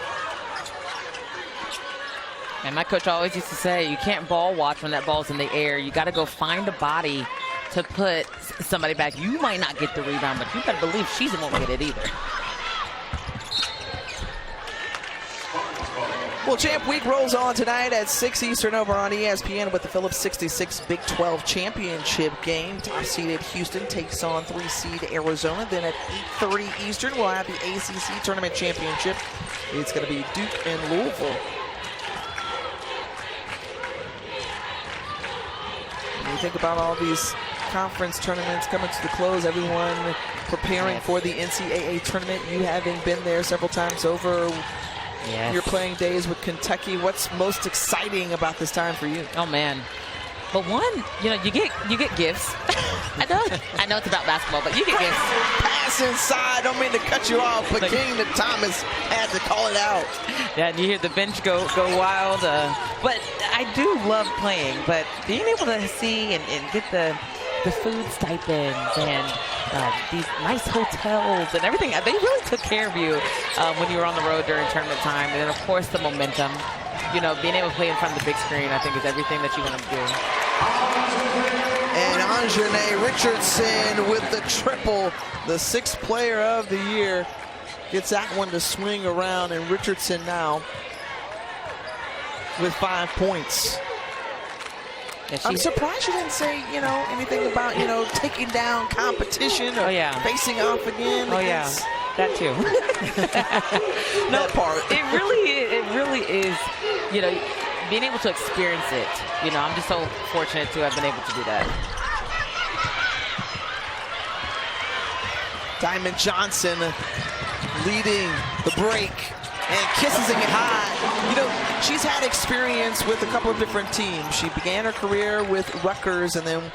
And my coach always used to say, you can't ball watch when that ball's in the air. You got to go find a body to put somebody back. You might not get the rebound, but you better believe she won't get it either. Well, Champ Week rolls on tonight at 6 Eastern over on ESPN with the Phillips 66 Big 12 Championship game. Top-seeded Houston takes on 3-seed Arizona. Then at 8:30 Eastern, we'll have the ACC Tournament Championship. It's going to be Duke and Louisville. When you think about all these conference tournaments coming to the close, everyone preparing for the NCAA tournament, you having been there several times over. Yes. You're playing days with Kentucky. What's most exciting about this time for you? Oh man. But one, you know, you get gifts. I know it's about basketball, but you get gifts. Pass inside. Don't mean to cut you off, but King to Thomas had to call it out. Yeah, and you hear the bench go wild. But I do love playing. But being able to see and get the food stipends and these nice hotels and everything, they really took care of you when you were on the road during tournament time. And then, of course, the momentum. you know, being able to play in front of the big screen, I think, is everything that you want to do. And Anjanae Richardson with the triple, the 6th player of the year, gets that one to swing around, and Richardson now with 5 points. Yeah, I'm surprised you didn't say, you know, anything about, you know, taking down competition or facing off again. Oh, yeah. That too. That part. It really is, you know, being able to experience it. You know, I'm just so fortunate to have been able to do that. Diamond Johnson leading the break and kisses it high. You know, she's had experience with a couple of different teams. She began her career with Rutgers and then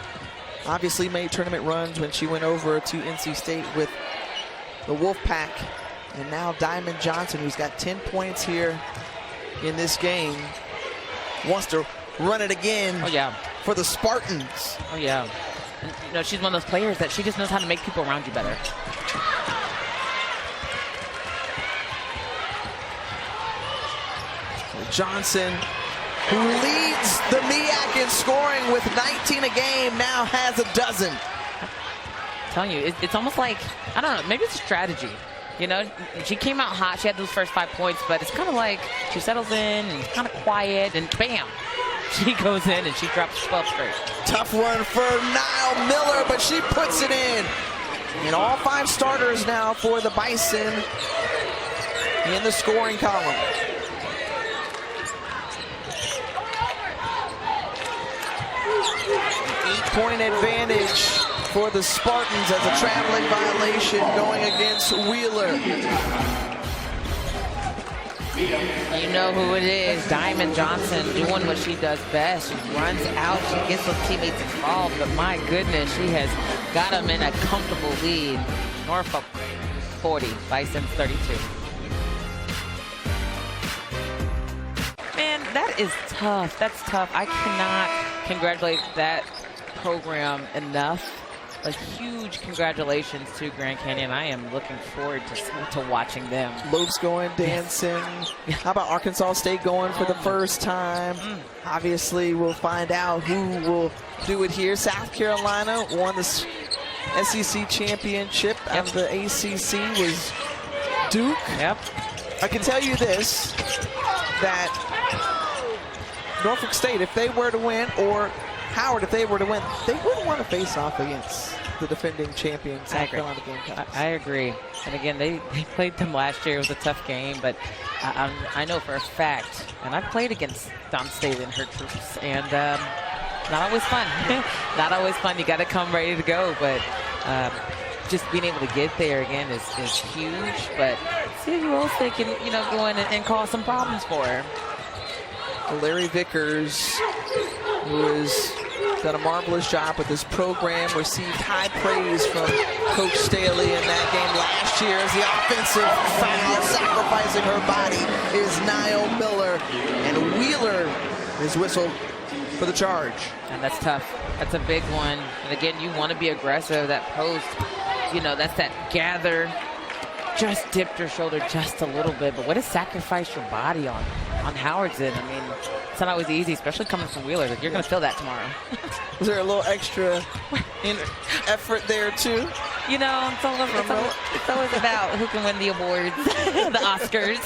obviously made tournament runs when she went over to NC State with the Wolfpack. And now Diamond Johnson, who's got 10 points here in this game, wants to run it again for the Spartans. Oh, yeah. And, you know, she's one of those players that she just knows how to make people around you better. Johnson, who leads the MEAC in scoring with 19 a game, now has a dozen. I'm telling you, it's almost like, I don't know, maybe it's a strategy. You know, she came out hot. She had those first 5 points, but it's kind of like she settles in and kind of quiet, and bam, she goes in and she drops 12 straight. Tough run for Niall Miller, but she puts it in. And all 5 starters now for the Bison in the scoring column. 8-point advantage for the Spartans as a traveling violation going against Wheeler. You know who it is, Diamond Johnson doing what she does best. She runs out, she gets those teammates involved, but my goodness, she has got them in a comfortable lead. Norfolk 40, Bison 32. Man, that is tough. That's tough. I cannot congratulate that program enough. A huge congratulations to Grand Canyon. I am looking forward to watching them. Lopes going dancing. How about Arkansas State going for the first time? Obviously, we'll find out who will do it here. South Carolina won the SEC championship out of the ACC was Duke. Yep. I can tell you this, that Norfolk State, if they were to win, or Howard, if they were to win, they wouldn't want to face off against the defending champion, South Carolina Gamecocks. I agree. And again, they played them last year. It was a tough game, but I know for a fact, and I played against Don Staley and her troops, and not always fun. Not always fun. You got to come ready to go, but just being able to get there again is huge. But see who else they can, you know, go in and cause some problems for her. Larry Vickers, who has done a marvelous job with this program, received high praise from Coach Staley in that game last year as the offensive foul, sacrificing her body, is Niall Miller, and Wheeler is whistled for the charge. And that's tough. That's a big one. And again, you want to be aggressive. That post, you know, that's that gather. Just dipped her shoulder just a little bit, but what a sacrifice your body on Howard's end. I mean, it's not always easy, especially coming from Wheeler. You're going to feel that tomorrow. Was there a little extra effort there, too? You know, it's always about who can win the awards, the Oscars.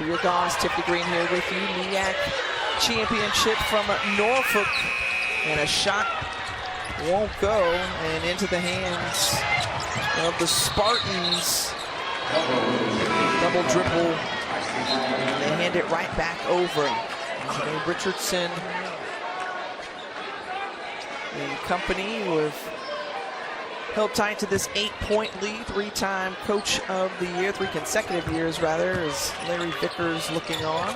Your Gons, Tiffany Green here with you. MEAC championship from Norfolk, and a shot won't go, and into the hands of the Spartans. Double dribble, and they hand it right back over. Richardson in company with held tight to this 8-point lead, 3-time coach of the year, 3 consecutive years rather, as Larry Vickers looking on.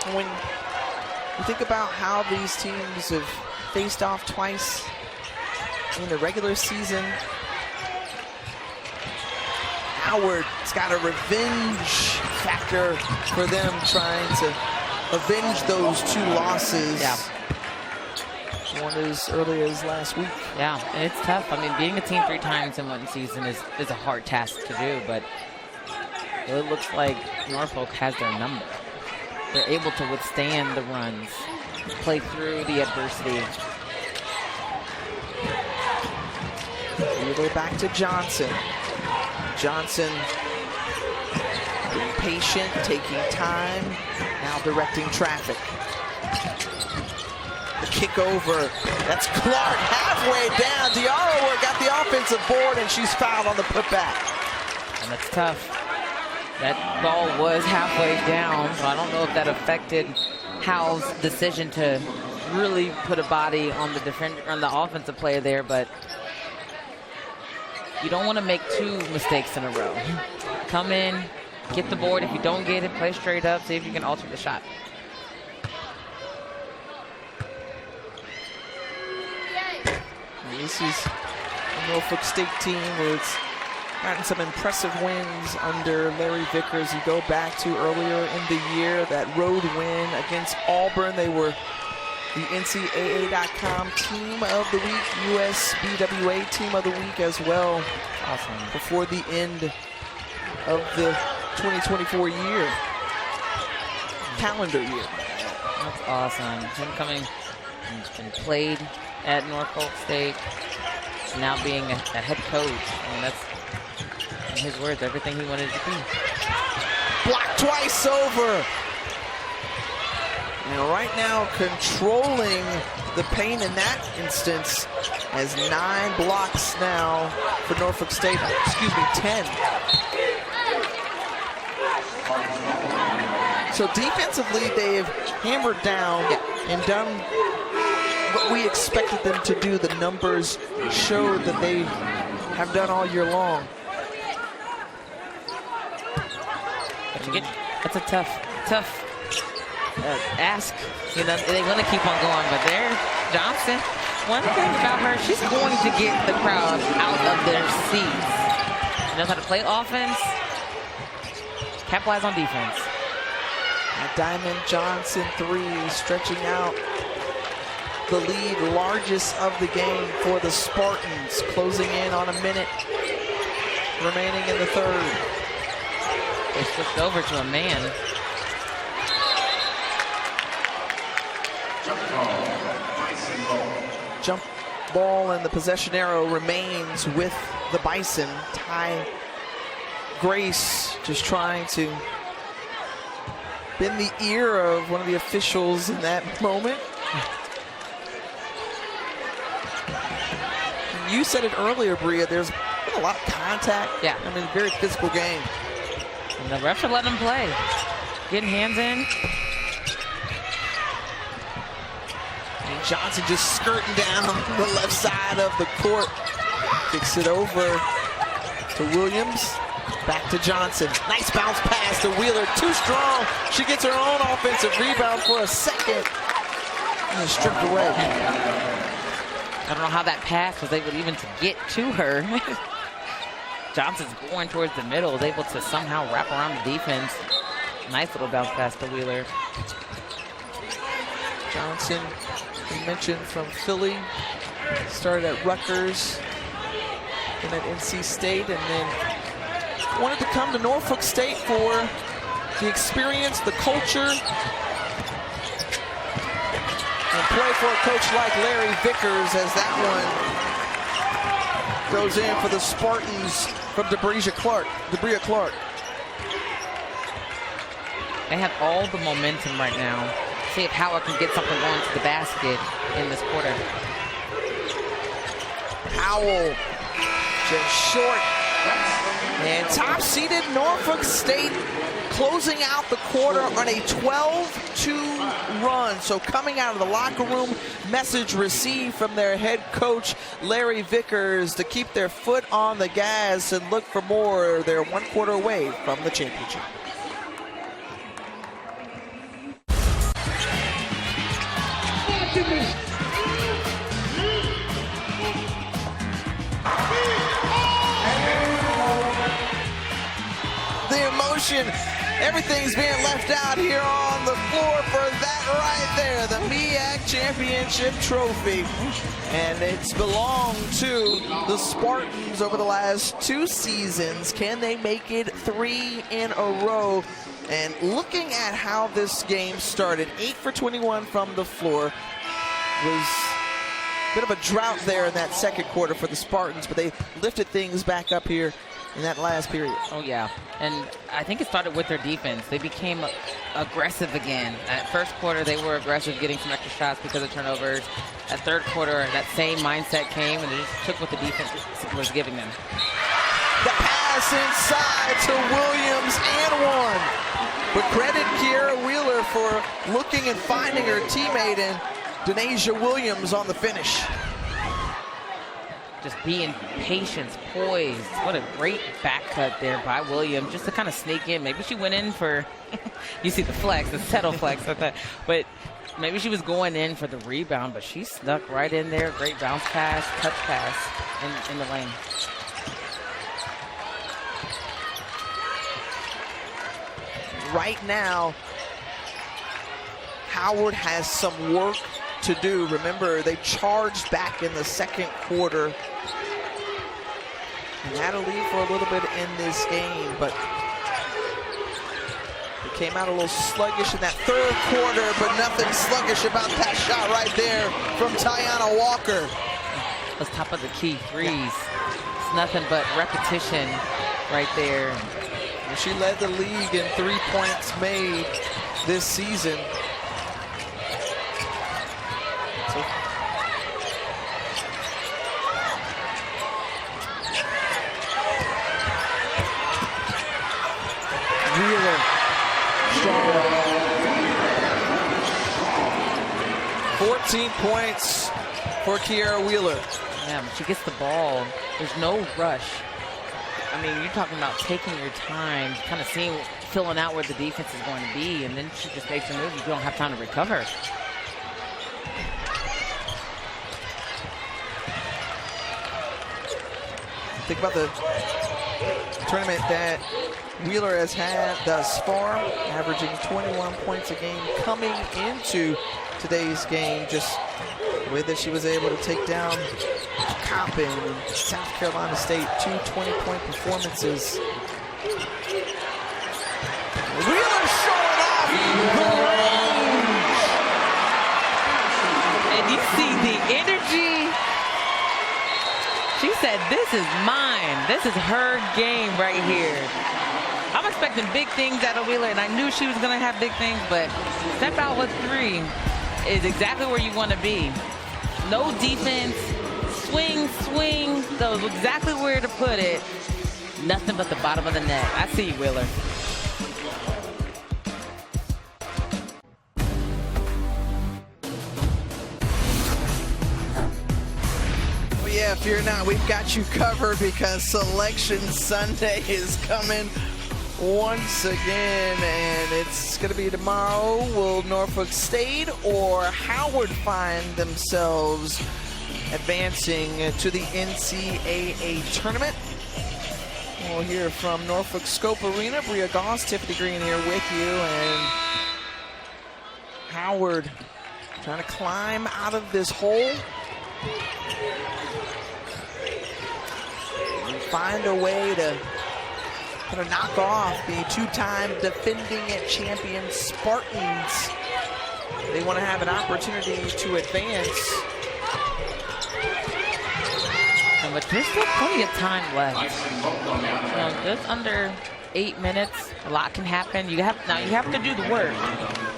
And when you think about how these teams have faced off twice in the regular season, Howard's got a revenge factor for them, trying to avenge those 2 losses. Yeah. One as early as last week. Yeah, and it's tough. I mean, beating a team 3 times in one season is a hard task to do, but it looks like Norfolk has their number. They're able to withstand the runs, play through the adversity. Wheeler back to Johnson. Johnson being patient, taking time, now directing traffic. The kick over. That's Clark halfway down. Diarra got the offensive board, and she's fouled on the putback. And that's tough. That ball was halfway down, so I don't know if that affected Howell's decision to really put a body on the defender, on the offensive player there, but you don't want to make 2 mistakes in a row. Come in, get the board. If you don't get it, play straight up, see if you can alter the shot. This is a Norfolk State team that's gotten some impressive wins under Larry Vickers. You go back to earlier in the year, that road win against Auburn. They were the NCAA.com Team of the Week, USBWA Team of the Week as well. Awesome. Before the end of the 2024 year, calendar year. That's awesome. Him coming and played at Norfolk State, now being a head coach. I mean, that's, in his words, everything he wanted to be. Blocked twice over. And right now controlling the paint in that instance, as 9 blocks now for Norfolk State. Excuse me, 10. So defensively, they've hammered down and done what we expected them to do. The numbers showed that they have done all year long. That's a tough ask. You know, they want to keep on going, but there, Johnson, one thing about her, she's going to get the crowd out of their seats. She knows how to play offense, capitalize on defense. Diamond Johnson 3, stretching out the lead, largest of the game for the Spartans, closing in on a minute remaining in the 3rd. They switched over to a man. Jump ball, and the possession arrow remains with the Bison. Ty Grace just trying to bend the ear of one of the officials in that moment. You said it earlier, Bria, there's been a lot of contact. Yeah. I mean, very physical game. And the refs are letting them play. Getting hands in. And Johnson just skirting down the left side of the court. Kicks it over to Williams. Back to Johnson. Nice bounce pass to Wheeler. Too strong. She gets her own offensive rebound for a second. And is stripped away. I don't know how that pass was able even to get to her. Johnson's going towards the middle, is able to somehow wrap around the defense. Nice little bounce pass to Wheeler. Johnson, we mentioned, from Philly, started at Rutgers and at NC State, and then wanted to come to Norfolk State for the experience, the culture, and play for a coach like Larry Vickers, as that one goes in for the Spartans from Debria Clark. They have all the momentum right now. See if Howard can get something going to the basket in this quarter. Howell just short. And top-seeded Norfolk State closing out the quarter on a 12-2 run. So coming out of the locker room, message received from their head coach, Larry Vickers, to keep their foot on the gas and look for more. They're 1 quarter away from the championship. The emotion Everything's being left out here on the floor for that right there, the MEAC Championship Trophy. And it's belonged to the Spartans over the last 2 seasons. Can they make it 3 in a row? And looking at how this game started, 8 for 21 from the floor. Was a bit of a drought there in that second quarter for the Spartans, but they lifted things back up here in that last period. Oh, yeah. And I think it started with their defense. They became aggressive again. At first quarter, they were aggressive, getting some extra shots because of turnovers. At third quarter, that same mindset came, and they just took what the defense was giving them. The pass inside to Williams and one. But credit Kiera Wheeler for looking and finding her teammate in Denasia Williams on the finish. Just being patient, poised. What a great back cut there by Williams, just to kind of sneak in. Maybe she went in for, you see the flex, the settle flex, but maybe she was going in for the rebound, but she snuck right in there. Great bounce pass, touch pass in the lane. Right now, Howard has some work to do. Remember, they charged back in the second quarter and had a lead for a little bit in this game, but it came out a little sluggish in that third quarter, but nothing sluggish about that shot right there from Tiana Walker. Those top of the key threes. It's nothing but repetition right there. And she led the league in 3 points made this season. Wheeler, strong. 14 points for Kiera Wheeler. Yeah, when she gets the ball, there's no rush. I mean, you're talking about taking your time, kind of filling out where the defense is going to be, and then she just makes a move. You don't have time to recover. Think about the tournament that Wheeler has had thus far, averaging 21 points a game coming into today's game. Just the way that she was able to take down Coppin and South Carolina State, 2 20-point performances. Wheeler showing off the range. And you see the energy. She said, "This is mine. This is her game right here." I'm expecting big things out of Wheeler, and I knew she was going to have big things, but step out with 3 is exactly where you want to be. No defense, swing, knows exactly where to put it. Nothing but the bottom of the net. I see you, Wheeler. Yeah, fear not, we've got you covered because Selection Sunday is coming once again, and it's going to be tomorrow. Will Norfolk State or Howard find themselves advancing to the NCAA tournament? We'll hear from Norfolk Scope Arena. Bria Goss, Tiffany Green here with you, and Howard trying to climb out of this hole. Find a way to kind of knock off the 2-time defending champion Spartans. They want to have an opportunity to advance. But there's still plenty of time left. Just under 8 minutes, a lot can happen. You have to do the work,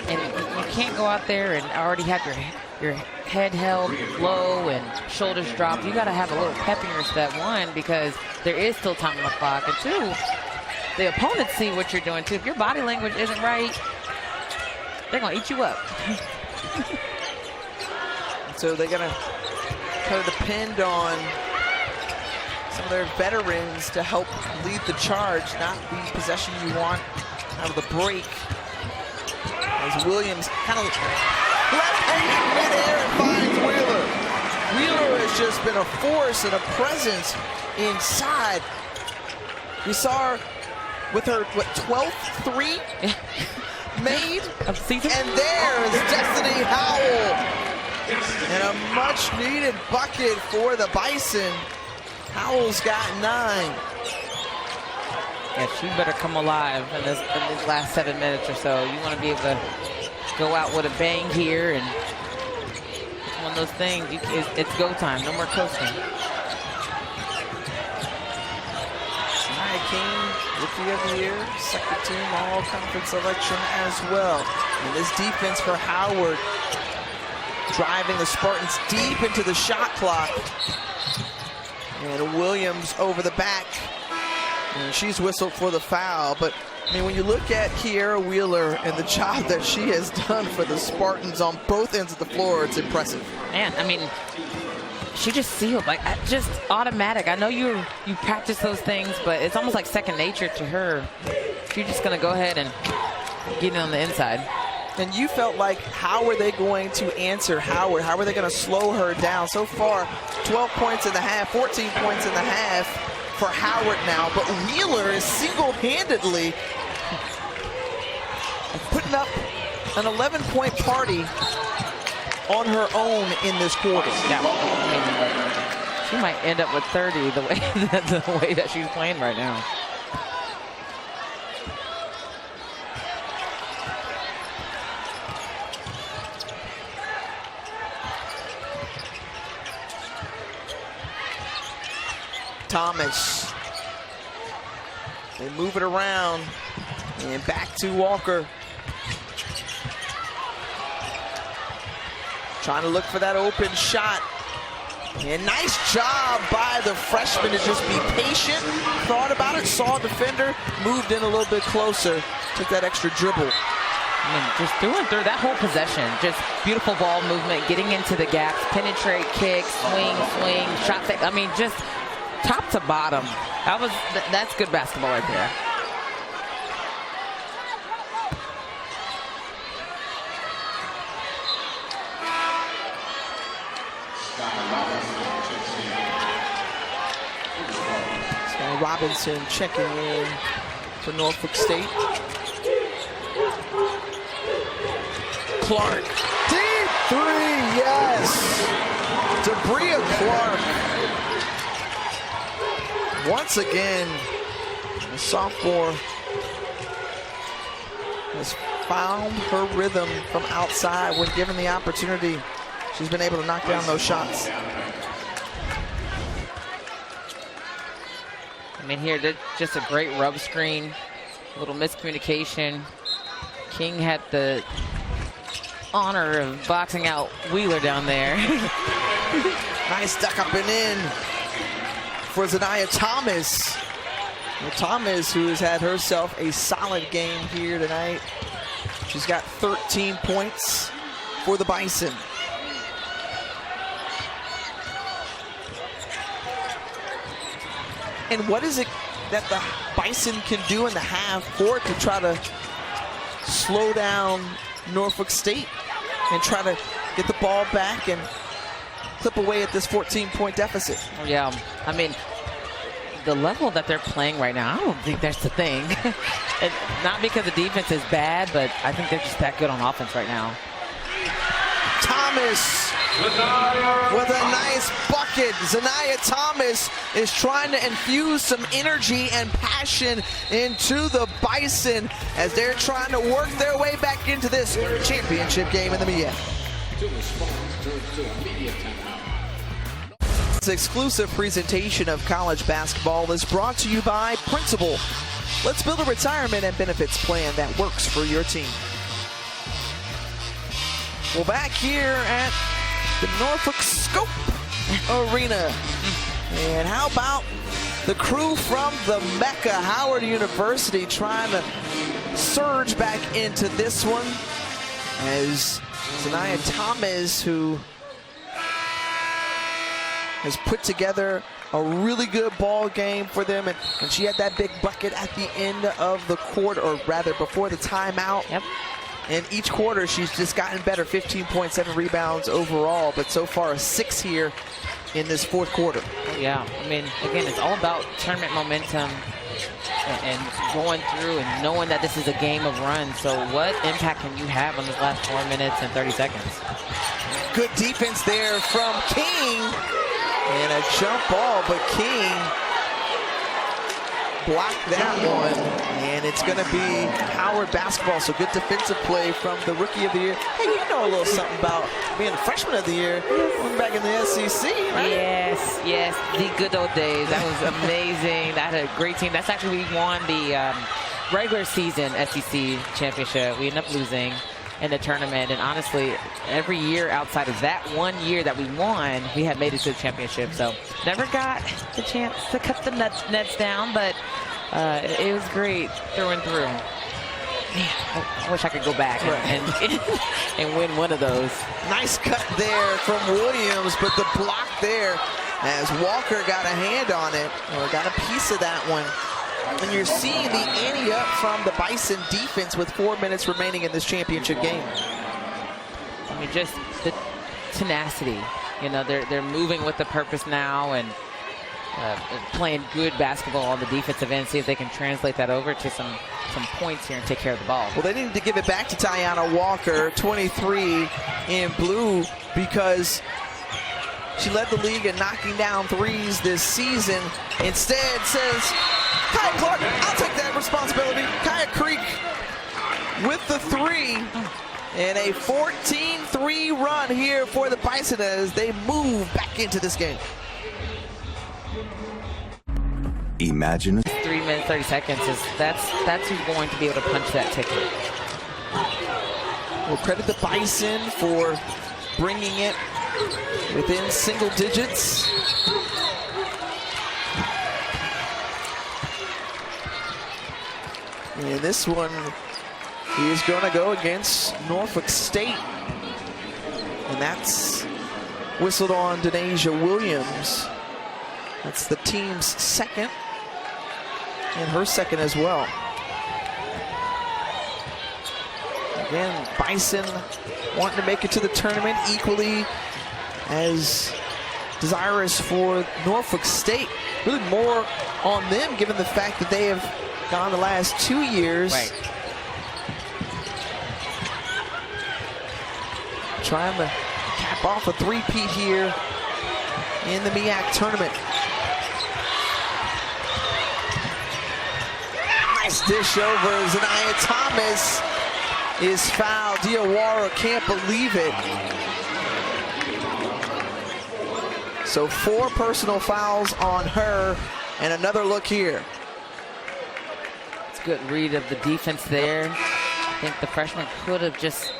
and you can't go out there and already have your head held low and shoulders dropped. You got to have a little pep in your step, 1, because there is still time on the clock, and 2, the opponents see what you're doing too. If your body language isn't right, they're gonna eat you up. So they're gonna kind of depend on some of their veterans to help lead the charge, not the possession you want out of the break. As Williams kind of left hanging midair and finds Wheeler. Wheeler has just been a force and a presence inside. We saw her with her, 12th three made. Of season. And there's Destiny Howell. And a much-needed bucket for the Bison. Howell's got 9. Yeah, she better come alive in these last 7 minutes or so. You want to be able to go out with a bang here, and it's one of those things. It's go time. No more coasting. Nia King, Rookie of the Year, second team all-conference selection as well. And this defense for Howard, driving the Spartans deep into the shot clock. And Williams over the back. And she's whistled for the foul. But, I mean, when you look at Kiera Wheeler and the job that she has done for the Spartans on both ends of the floor, it's impressive. Man, I mean, she just sealed, like, just automatic. I know you practice those things, but it's almost like second nature to her. She's just going to go ahead and get it on the inside. And you felt like, how are they going to answer Howard? How are they going to slow her down? So far, 12 points in the half, 14 points in the half for Howard now. But Wheeler is single-handedly putting up an 11-point party on her own in this quarter. Yeah, I mean, she might end up with 30 the way that she's playing right now. Thomas. They move it around and back to Walker. Trying to look for that open shot. And nice job by the freshman to just be patient. Thought about it, saw a defender, moved in a little bit closer, took that extra dribble. I mean, just through and through, that whole possession, just beautiful ball movement, getting into the gaps, penetrate, kick, swing, shot fake. I mean, just top to bottom. That's good basketball right there. So Robinson checking in for Norfolk State. Clark, deep three, yes. Debria Clark. Once again, the sophomore has found her rhythm from outside when given the opportunity. She's been able to knock down those shots. I mean, here, just a great rub screen, a little miscommunication. King had the honor of boxing out Wheeler down there. Nice duck up and in for Zania Thomas. Thomas, who has had herself a solid game here tonight. She's got 13 points for the Bison. And what is it that the Bison can do in the half court to try to slow down Norfolk State and try to get the ball back and clip away at this 14-point deficit? Yeah, I mean, the level that they're playing right now, I don't think that's the thing. Not because the defense is bad, but I think they're just that good on offense right now. Thomas with a nice bucket. Zania Thomas is trying to infuse some energy and passion into the Bison as they're trying to work their way back into this championship game in the MEAC. This exclusive presentation of college basketball is brought to you by Principal. Let's build a retirement and benefits plan that works for your team. Well, back here at the Norfolk Scope Arena. And how about the crew from the Mecca, Howard University, trying to surge back into this one as Zania Thomas, who has put together a really good ball game for them, and she had that big bucket at the end of the quarter, or rather before the timeout. Yep. And each quarter, she's just gotten better, 15.7 rebounds overall, but so far a 6 here in this fourth quarter. Yeah, I mean, again, it's all about tournament momentum. and going through and knowing that this is a game of runs. So what impact can you have on this last 4 minutes and 30 seconds? Good defense there from King. And a jump ball, but King blocked that one. And it's going to be Howard basketball. So good defensive play from the Rookie of the Year. Hey, you know a little something about being the Freshman of the Year back in the SEC, right? Yes, yes, the good old days. That was amazing. That had a great team. That's actually, we won the regular season SEC championship. We ended up losing in the tournament, and honestly, every year outside of that 1 year that we won, we had made it to the championship. So never got the chance to cut the nets down, but it was great through and through. Man, I wish I could go back and win one of those. Nice cut there from Williams, but the block there as Walker got a hand on it, or got a piece of that one. And you're seeing the ante up from the Bison defense with 4 minutes remaining in this championship game. I mean, just the tenacity. You know, they're moving with the purpose now and playing good basketball on the defensive end. See if they can translate that over to some points here and take care of the ball. Well, they needed to give it back to Tiana Walker, 23 in blue, because she led the league in knocking down threes this season. Instead says, Kaya Clark, I'll take that responsibility. Kaya Creek with the three. And a 14-3 run here for the Bison as they move back into this game. Imagine 3 minutes, 30 seconds that's who's going to be able to punch that ticket. We'll credit the Bison for bringing it within single digits. And this one is going to go against Norfolk State. And that's whistled on Denasia Williams. That's the team's second, and her second as well. Again, Bison wanting to make it to the tournament, equally as desirous for Norfolk State. Really more on them, given the fact that they have gone the last 2 years. Right. Trying to cap off a three-peat here in the MEAC tournament. Nice dish over. Zanaya Thomas is fouled. Diawara can't believe it. So 4 personal fouls on her, and another look here. It's a good read of the defense there. I think the freshman could have just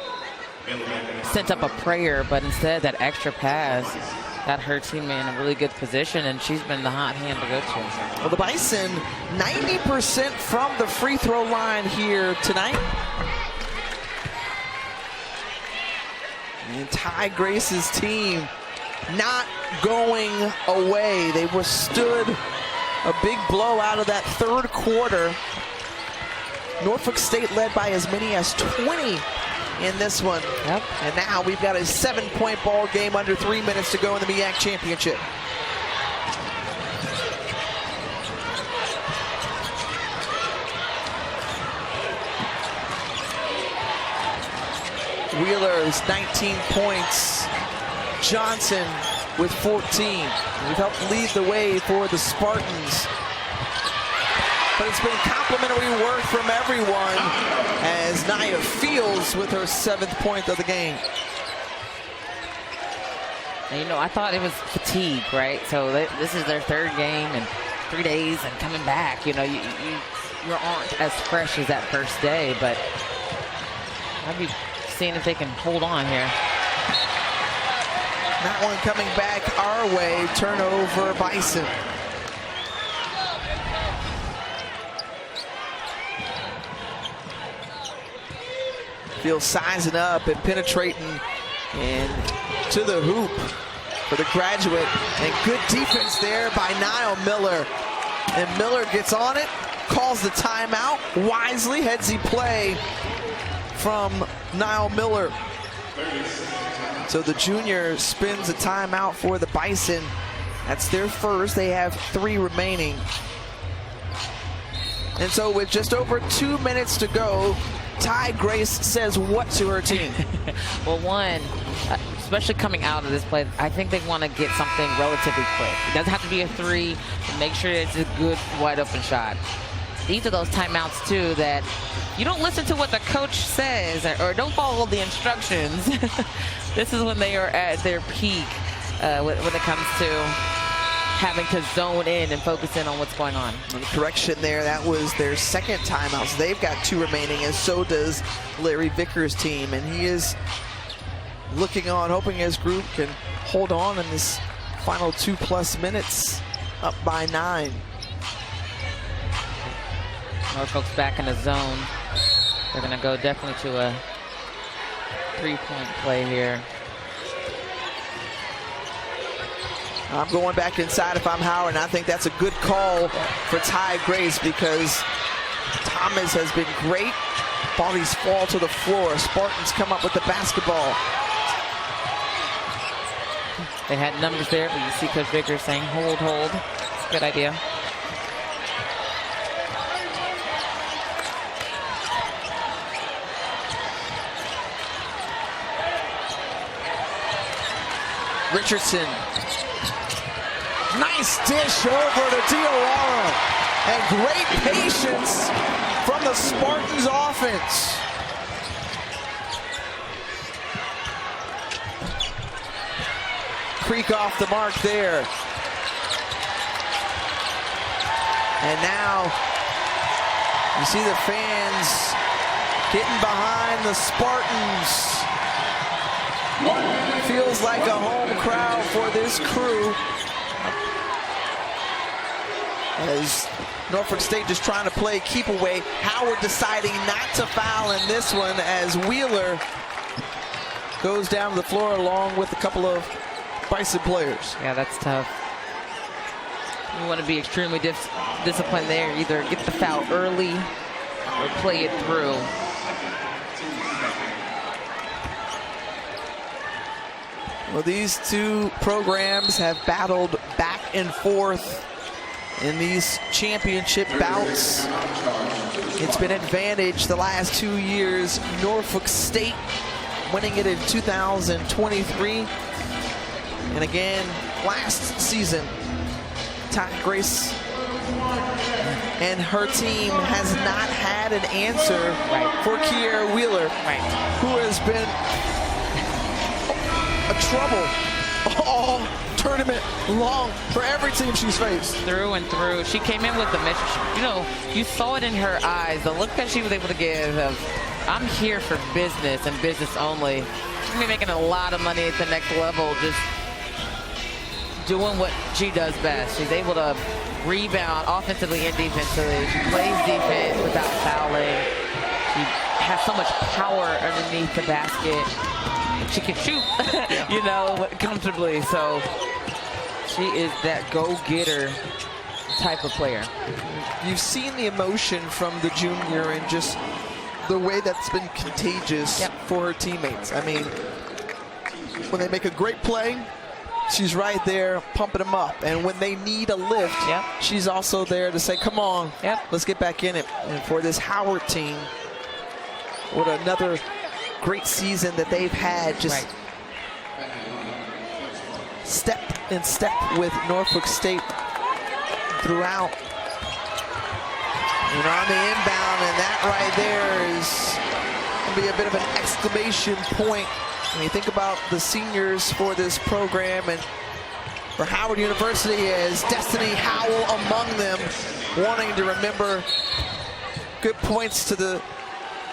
sent up a prayer, but instead that extra pass got her teammate in a really good position, and she's been the hot hand to go to. Well, the Bison 90% from the free throw line here tonight. And Ty Grace's team not going away. They withstood a big blow out of that third quarter. Norfolk State led by as many as 20 in this one. Yep. And now we've got a 7-point ball game under 3 minutes to go in the MEAC championship. Wheeler's 19 points. Johnson with 14. We've helped lead the way for the Spartans. But it's been complimentary work from everyone as Nia Fields with her 7th point of the game. And, you know, I thought it was fatigue, right? So this is their 3rd game in 3 days and coming back. You know, you aren't as fresh as that first day, but I'll be seeing if they can hold on here. That one coming back our way. Turnover, Bison. Fields sizing up and penetrating and to the hoop for the graduate. And good defense there by Niall Miller. And Miller gets on it, calls the timeout. Wisely, headsy play from Niall Miller. So the junior spins a timeout for the Bison. That's their first. They have 3 remaining. And so with just over 2 minutes to go, Ty Grace says what to her team? Well, one, especially coming out of this play, I think they want to get something relatively quick. It doesn't have to be a three. Make sure it's a good wide open shot. These are those timeouts too that you don't listen to what the coach says or don't follow the instructions. This is when they are at their peak when it comes to having to zone in and focus in on what's going on. And correction there, that was their second timeout. So they've got 2 remaining, and so does Larry Vickers' team. And he is looking on, hoping his group can hold on in this final 2+ minutes, up by 9. Norfolk's back in the zone. They're going to go definitely to a 3-point play here. I'm going back inside if I'm Howard, and I think that's a good call for Ty Grace because Thomas has been great. Bodies fall to the floor. Spartans come up with the basketball. They had numbers there, but you see Coach Vickers saying, hold, hold. It's a good idea. Richardson. Nice dish over to Diawara. And great patience from the Spartans offense. Creek off the mark there. And now you see the fans getting behind the Spartans. Feels like a home crowd for this crew. As Norfolk State just trying to play keep away. Howard deciding not to foul in this one as Wheeler goes down to the floor along with a couple of Bison players. Yeah, that's tough. You want to be extremely disciplined there. Either get the foul early or play it through. Well, these two programs have battled back and forth in these championship bouts. It's been advantage the last 2 years. Norfolk State winning it in 2023. And again, last season, Ty Grace and her team has not had an answer for Kiera Wheeler, who has been a trouble all tournament long for every team she's faced. Through and through. She came in with the mission. You know, you saw it in her eyes, the look that she was able to give of, I'm here for business and business only. She's going to be making a lot of money at the next level, just doing what she does best. She's able to rebound offensively and defensively. She plays defense without fouling. She has so much power underneath the basket. She can shoot, you know, comfortably. So she is that go-getter type of player. You've seen the emotion from the junior and just the way that's been contagious for her teammates. I mean, when they make a great play, she's right there pumping them up. And when they need a lift, she's also there to say, come on, let's get back in it. And for this Howard team, what another great season that they've had, just step in step with Norfolk State throughout. And on the inbound, and that right there is going to be a bit of an exclamation point when you think about the seniors for this program, and for Howard University as Destiny Howell among them, wanting to remember good points to the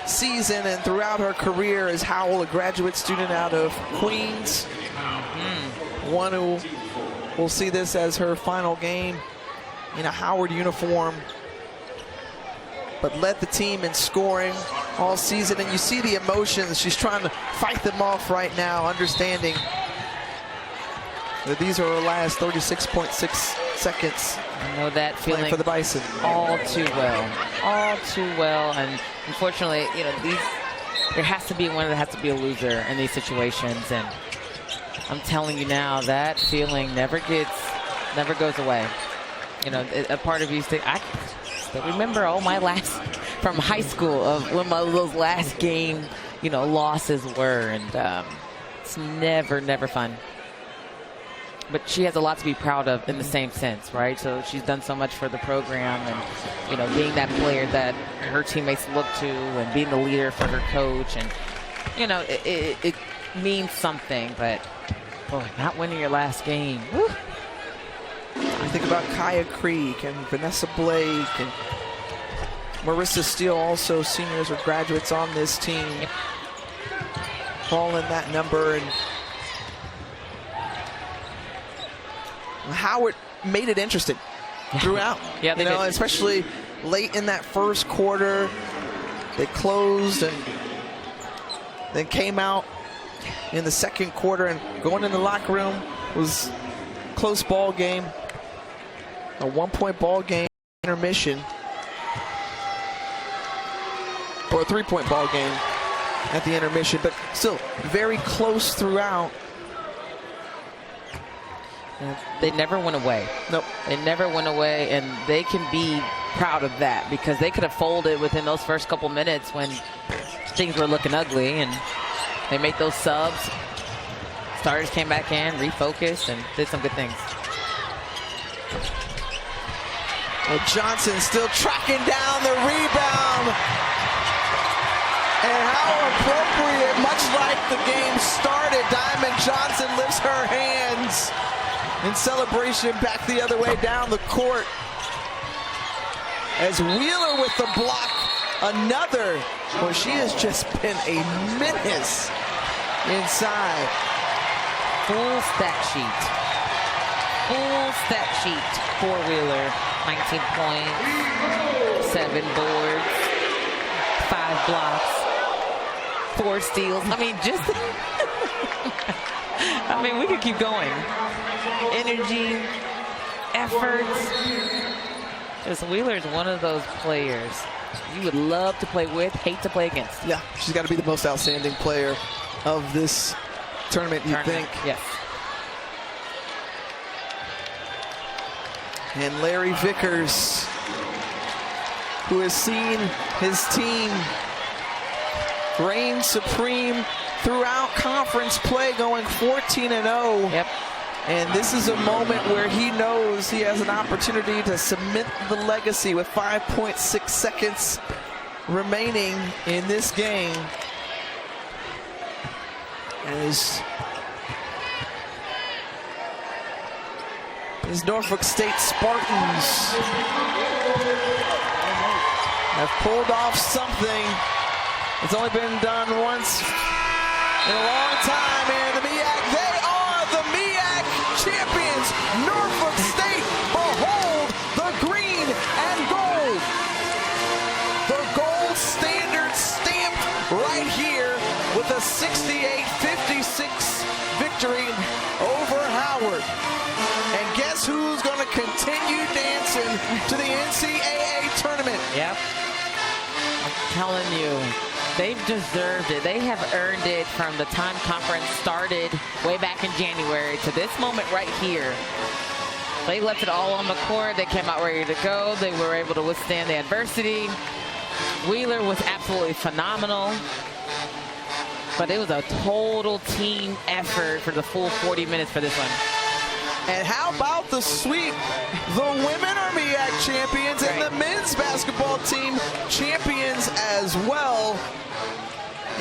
season and throughout her career as Howell, a graduate student out of Queens. One who will see this as her final game in a Howard uniform, but led the team in scoring all season. And you see the emotions. She's trying to fight them off right now, understanding that these are her last 36.6 seconds. I know that feeling for the Bison all too well. And unfortunately, you know, there has to be one that has to be a loser in these situations. And I'm telling you now, that feeling never goes away. You know, a part of you think, But remember, from high school of when those last game, losses were, and it's never fun. But she has a lot to be proud of in the same sense, right? So she's done so much for the program, and being that player that her teammates look to, and being the leader for her coach, and it means something. But boy, not winning your last game. Woo. I think about Kaya Creek and Vanessa Blake and Marissa Steele, also seniors or graduates on this team. Yep. All in that number, and Howard made it interesting throughout. Yeah, they did. Especially late in that first quarter. They closed and then came out in the second quarter, and going in the locker room was a close ball game, a 1-point ball game, intermission, or a 3-point ball game at the intermission, but still very close throughout. They never went away. Nope. They never went away, and they can be proud of that, because they could have folded within those first couple minutes when things were looking ugly, and they made those subs. Starters came back in, refocused, and did some good things. Well, Johnson still tracking down the rebound. And how appropriate, much like the game started, Diamond Johnson lifts her hands in celebration back the other way down the court. As Wheeler with the block, another. Well, she has just been a menace inside. Full stat sheet. Full stat sheet for Wheeler. 19 points, 7 boards, 5 blocks, 4 steals. I mean, we could keep going. Energy, efforts. Just Wheeler's one of those players you would love to play with, hate to play against. Yeah, she's got to be the most outstanding player of this tournament, you think? Yes. And Larry Vickers, who has seen his team reign supreme throughout conference play, going 14-0. Yep. And this is a moment where he knows he has an opportunity to cement the legacy with 5.6 seconds remaining in this game. As Norfolk State Spartans have pulled off something. It's only been done once in a long time, and the MEAC, they are the MEAC champions. Norfolk State, behold the green and gold. The gold standard stamped right here with a 68-56 victory over Howard. And guess who's going to continue dancing to the NCAA tournament? Yep. I'm telling you, they've deserved it. They have earned it from the time conference started way back in January to this moment right here. They left it all on the court. They came out ready to go. They were able to withstand the adversity. Wheeler was absolutely phenomenal. But it was a total team effort for the full 40 minutes for this one. And how about the sweep? The women are MEAC champions, and the men's basketball team champions as well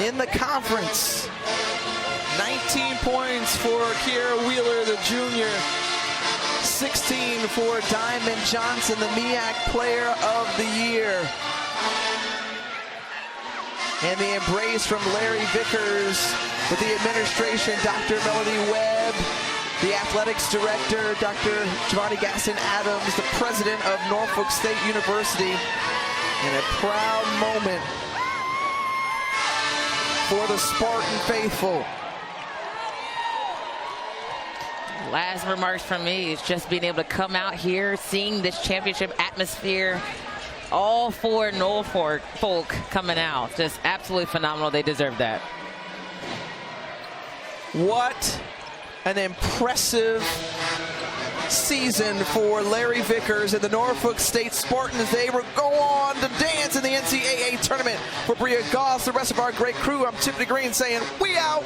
in the conference. 19 points for Kiera Wheeler, the junior. 16 for Diamond Johnson, the MEAC player of the year. And the embrace from Larry Vickers with the administration, Dr. Melody Webb, the athletics director, Dr. Giovanni Gasson-Adams, the president of Norfolk State University, and a proud moment for the Spartan faithful. Last remarks from me is just being able to come out here, seeing this championship atmosphere, all four Norfolk folk coming out. Just absolutely phenomenal. They deserve that. What an impressive season for Larry Vickers and the Norfolk State Spartans. They will go on to dance in the NCAA tournament. For Bria Goss, the rest of our great crew, I'm Tiffany Green saying, we out.